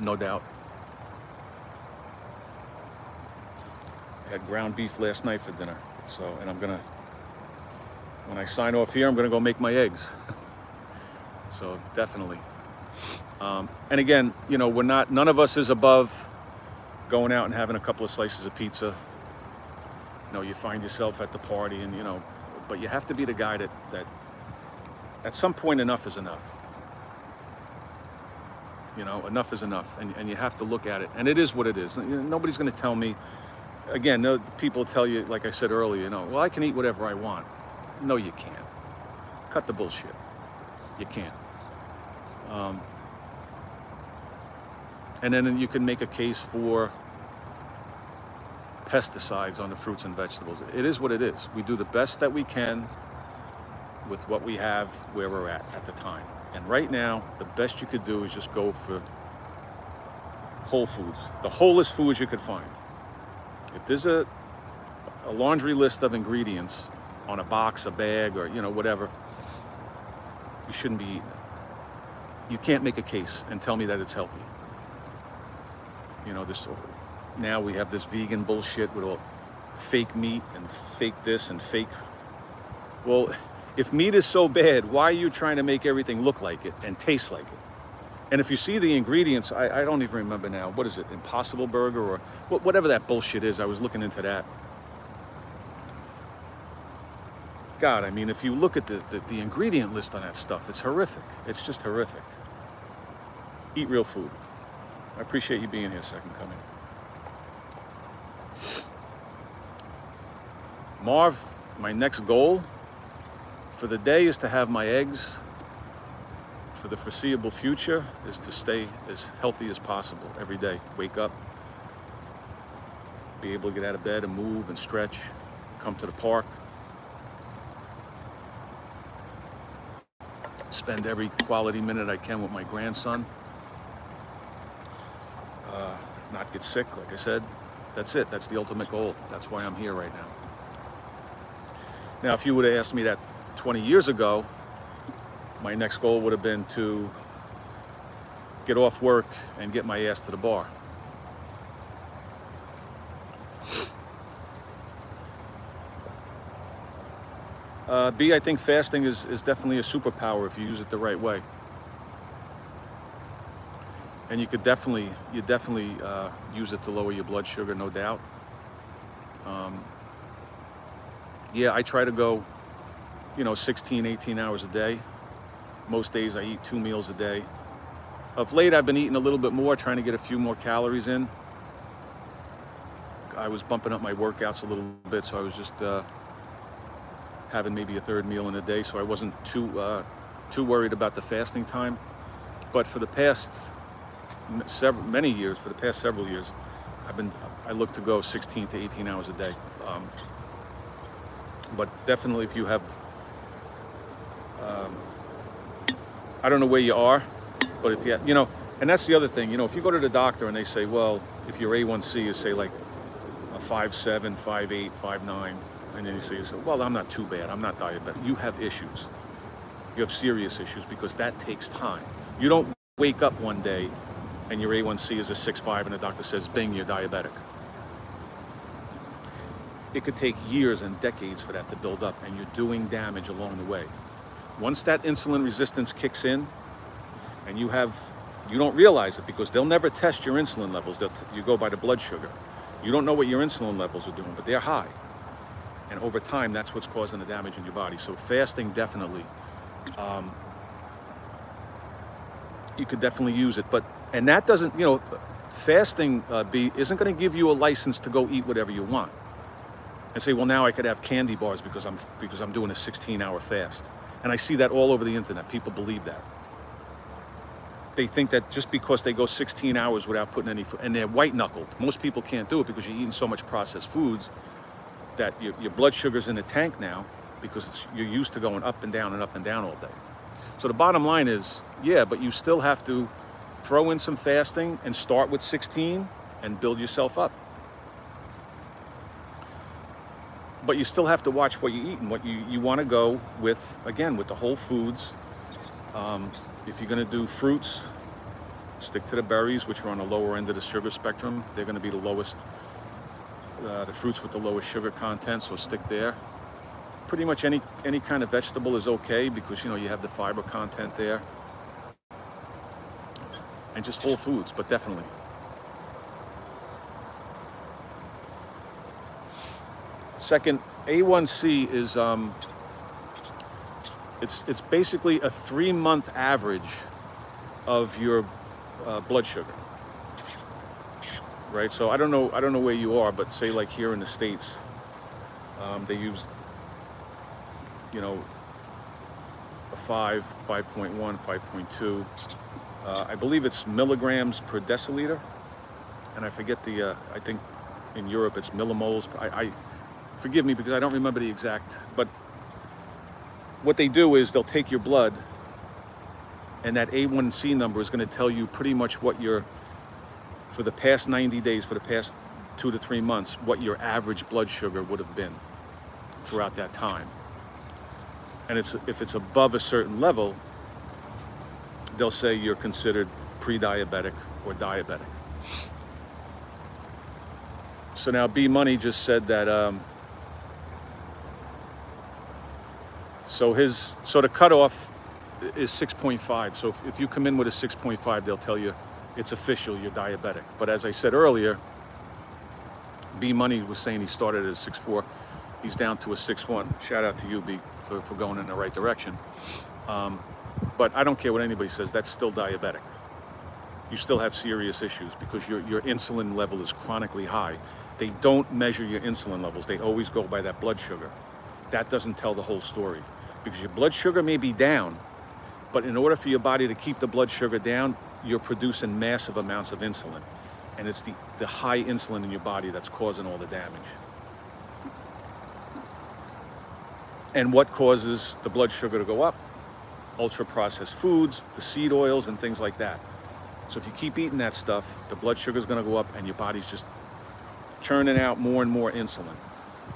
No doubt. I had ground beef last night for dinner, so, and when I sign off here, I'm gonna go make my eggs. So definitely. And again, you know, none of us is above going out and having a couple of slices of pizza. You know, you find yourself at the party, and you know, but you have to be the guy that at some point enough is enough. You know, enough is enough, and you have to look at it, and it is what it is. Nobody's going to tell me. Again, no, people tell you, like I said earlier, you know, well, I can eat whatever I want. No, you can't. Cut the bullshit. You can't. And then you can make a case for pesticides on the fruits and vegetables. It is what it is. We do the best that we can with what we have, where we're at the time. And right now, the best you could do is just go for whole foods, the wholest foods you could find. If there's a laundry list of ingredients on a box, a bag, or, you know, whatever, you shouldn't be eating it. You can't make a case and tell me that it's healthy. You know, now we have this vegan bullshit with all fake meat and fake this and fake. Well, if meat is so bad, why are you trying to make everything look like it and taste like it? And if you see the ingredients, I don't even remember now. What is it? Impossible Burger or whatever that bullshit is. I was looking into that. God, I mean, if you look at the ingredient list on that stuff, it's horrific. It's just horrific. Eat real food. I appreciate you being here, Second Coming. Marv, my next goal for the day is to have my eggs. For the foreseeable future is to stay as healthy as possible every day. Wake up, be able to get out of bed and move and stretch, come to the park. spend every quality minute I can with my grandson. Not get sick, like I said. That's it. That's the ultimate goal. That's why I'm here right now. Now, if you would have asked me that 20 years ago, my next goal would have been to get off work and get my ass to the bar. B, I think fasting is definitely a superpower if you use it the right way. And you definitely use it to lower your blood sugar, no doubt. Yeah, I try to go, 16, 18 hours a day. Most days I eat 2 meals a day. Of late, I've been eating a little bit more, trying to get a few more calories in. I was bumping up my workouts a little bit, so I was just having maybe a third meal in a day, so I wasn't too worried about the fasting time. But for the past several years, I look to go 16 to 18 hours a day. But definitely, if you have, I don't know where you are, but if you, and that's the other thing, if you go to the doctor and they say, well, if your A1C is say like a 5.7, 5.8, 5.9, and then you say, well, I'm not too bad, I'm not diabetic. You have issues. You have serious issues, because that takes time. You don't wake up one day and your A1C is a 6.5 and the doctor says, bing, you're diabetic. It could take years and decades for that to build up, and you're doing damage along the way. Once that insulin resistance kicks in, and you don't realize it, because they'll never test your insulin levels. You go by the blood sugar. You don't know what your insulin levels are doing, but they're high. And over time, that's what's causing the damage in your body. So fasting, definitely. You could definitely use it, and that doesn't, fasting isn't going to give you a license to go eat whatever you want and say, well, now I could have candy bars because I'm doing a 16-hour fast. And I see that all over the internet. People believe that. They think that just because they go 16 hours without putting any food, and they're white-knuckled. Most people can't do it because you're eating so much processed foods that your blood sugar's in the tank now, because you're used to going up and down all day. So the bottom line is, yeah, but you still have to throw in some fasting and start with 16 and build yourself up. But you still have to watch what you eat and what you want to go with, again, with the whole foods. If you're going to do fruits, stick to the berries, which are on the lower end of the sugar spectrum. They're going to be the lowest, the fruits with the lowest sugar content, so stick there. Pretty much any kind of vegetable is okay, because you have the fiber content there. And just whole foods, but definitely. Second, A1C is it's basically a 3-month average of your blood sugar, right? So I don't know where you are, but say like here in the States, they use a 5, 5.1, 5.2. I believe it's milligrams per deciliter, and I forget I think in Europe it's millimoles. Forgive me because I don't remember the exact, but what they do is they'll take your blood, and that A1C number is going to tell you pretty much what for the past 90 days, for the past 2 to 3 months, what your average blood sugar would have been throughout that time. And if it's above a certain level, they'll say you're considered pre-diabetic or diabetic. So now B Money just said that, so the cutoff is 6.5. So if you come in with a 6.5, they'll tell you it's official, you're diabetic. But as I said earlier, B Money was saying he started at 6.4. He's down to a 6.1. Shout out to you, B, for going in the right direction. But I don't care what anybody says, that's still diabetic. You still have serious issues because your insulin level is chronically high. They don't measure your insulin levels. They always go by that blood sugar. That doesn't tell the whole story, because your blood sugar may be down, but in order for your body to keep the blood sugar down, you're producing massive amounts of insulin. And it's the high insulin in your body that's causing all the damage. And what causes the blood sugar to go up? ultra processed foods, the seed oils and things like that. So if you keep eating that stuff, the blood sugar is going to go up and your body's just churning out more and more insulin.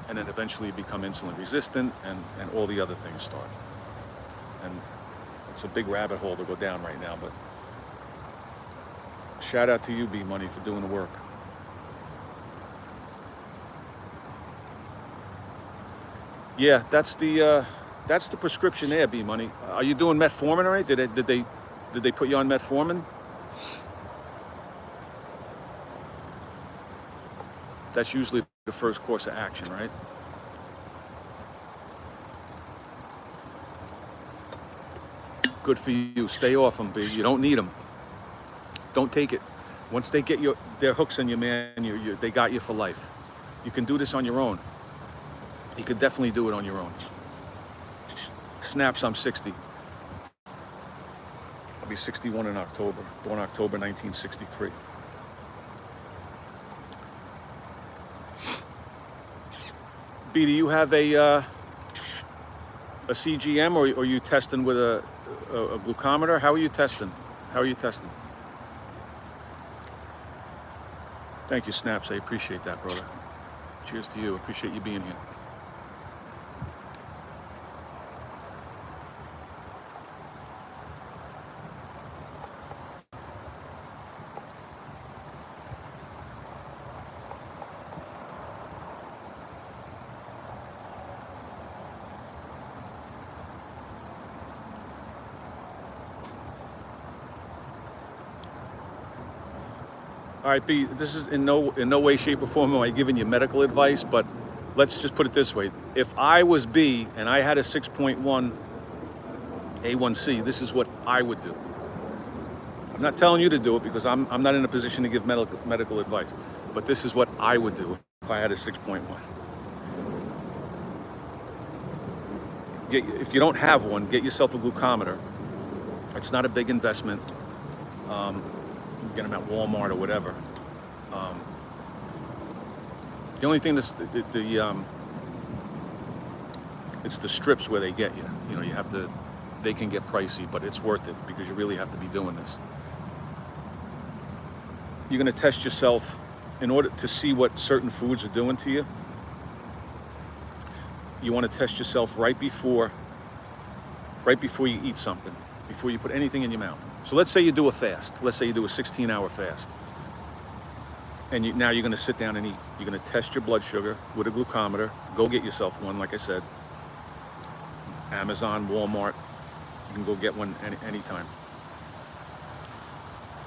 And then eventually you become insulin resistant and all the other things start. And it's a big rabbit hole to go down right now, but shout out to you, B Money, for doing the work. Yeah, that's the prescription there, B Money. Are you doing metformin already? Did they put you on metformin? That's usually the first course of action, right? Good for you. Stay off them, B. You don't need them. Don't take it. Once they get their hooks in you, man, they got you for life. You can do this on your own. You could definitely do it on your own. Snaps, I'm 60. I'll be 61 in October. Born October 1963. B, do you have a CGM or are you testing with a glucometer? How are you testing? Thank you, Snaps. I appreciate that, brother. Cheers to you. Appreciate you being here. All right, B, this is in no way, shape, or form am I giving you medical advice, but let's just put it this way. If I was B and I had a 6.1 A1C, this is what I would do. I'm not telling you to do it because I'm not in a position to give medical advice, but this is what I would do if I had a 6.1. If you don't have one, get yourself a glucometer. It's not a big investment. Get them at Walmart or whatever. The only thing that's it's the strips where they get you. You know, you have to. They can get pricey, but it's worth it because you really have to be doing this. You're going to test yourself in order to see what certain foods are doing to you. You want to test yourself right before you eat something, before you put anything in your mouth. So let's say you do a fast. Let's say you do a 16-hour fast. And now you're going to sit down and eat. You're going to test your blood sugar with a glucometer. Go get yourself one, like I said. Amazon, Walmart. You can go get one anytime.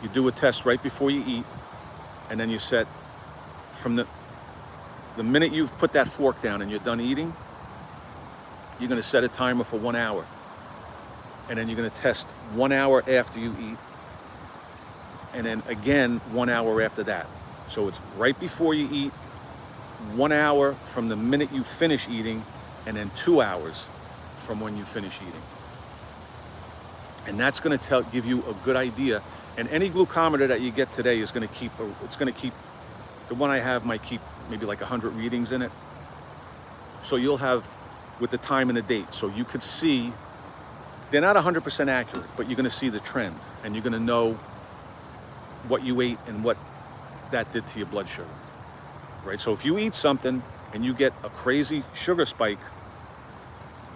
You do a test right before you eat, and then you set from the minute you've put that fork down and you're done eating, you're going to set a timer for 1 hour. And then you're going to test 1 hour after you eat, and then again 1 hour after that. So it's right before you eat, 1 hour from the minute you finish eating, and then 2 hours from when you finish eating. And that's going to give you a good idea. And any glucometer that you get today is going to keep. The one I have might keep maybe like 100 readings in it. So you'll have with the time and the date, so you could see. They're not 100% accurate, but you're going to see the trend, and you're going to know what you ate and what that did to your blood sugar, right? So if you eat something and you get a crazy sugar spike,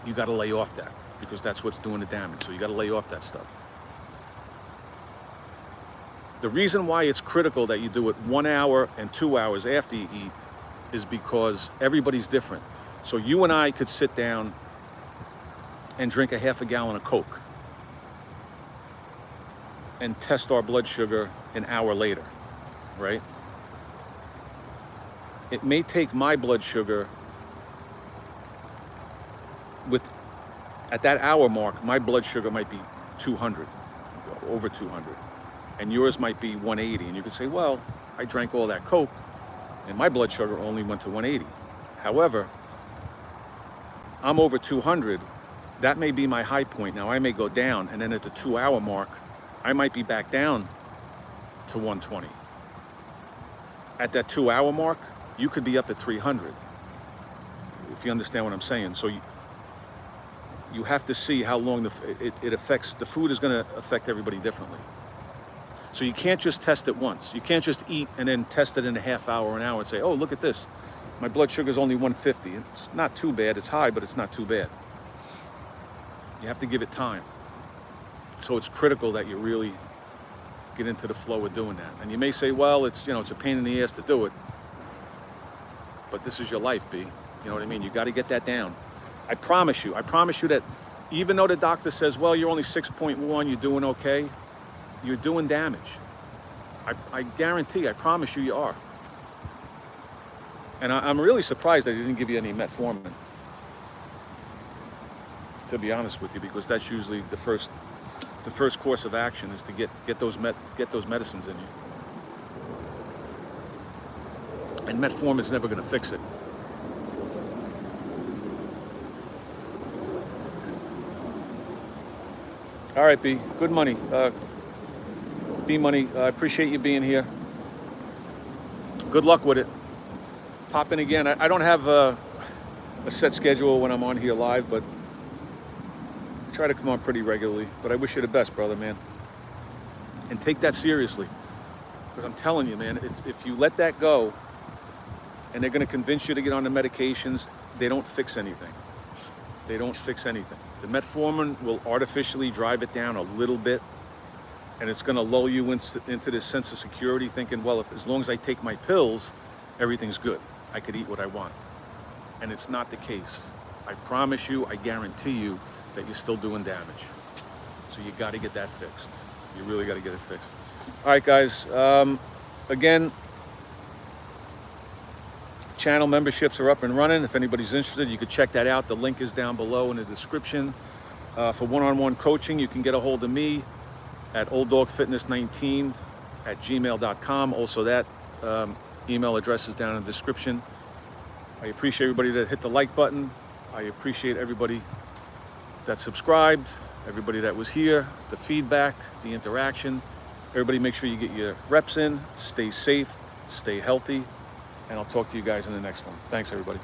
you got to lay off that because that's what's doing the damage. So you got to lay off that stuff. The reason why it's critical that you do it 1 hour and 2 hours after you eat is because everybody's different. So you and I could sit down and drink a half a gallon of Coke and test our blood sugar an hour later, right? It may take my blood sugar at that hour mark, my blood sugar might be 200, over 200, and yours might be 180. And you could say, well, I drank all that Coke and my blood sugar only went to 180. However, I'm over 200. That may be my high point. Now I may go down, and then at the 2 hour mark, I might be back down to 120. At that 2 hour mark, you could be up at 300. If you understand what I'm saying. So you have to see how long it affects, the food is gonna affect everybody differently. So you can't just test it once. You can't just eat and then test it in a half hour or an hour and say, oh, look at this. My blood sugar is only 150. It's not too bad. It's high, but it's not too bad. You have to give it time. So it's critical that you really get into the flow of doing that. And you may say, well, it's, it's a pain in the ass to do it, but this is your life, B. You know what I mean? You got to get that down. I promise you that even though the doctor says, well, you're only 6.1, you're doing okay, you're doing damage. I guarantee, I promise you are. And I'm really surprised they didn't give you any metformin, to be honest with you, because that's usually the first course of action is to get those medicines in you. And metformin is never going to fix it. All right, B. Good money. B Money, I appreciate you being here. Good luck with it. Pop in again. I don't have a set schedule when I'm on here live, but I try to come on pretty regularly. But I wish you the best, brother, man. And take that seriously. Because I'm telling you, man, if you let that go, and they're going to convince you to get on the medications, they don't fix anything. They don't fix anything. The metformin will artificially drive it down a little bit, and it's going to lull you into this sense of security, thinking, well, as long as I take my pills, everything's good. I could eat what I want. And it's not the case. I promise you, I guarantee you that you're still doing damage. So you got to get that fixed. You really got to get it fixed. All right, guys. Again, channel memberships are up and running. If anybody's interested, you could check that out. The link is down below in the description. For one-on-one coaching, you can get a hold of me at olddogfitness19@gmail.com. Also, that email address is down in the description. I appreciate everybody that hit the like button. I appreciate everybody that subscribed, everybody that was here, the feedback, the interaction. Everybody make sure you get your reps in, stay safe, stay healthy, and I'll talk to you guys in the next one. Thanks, everybody.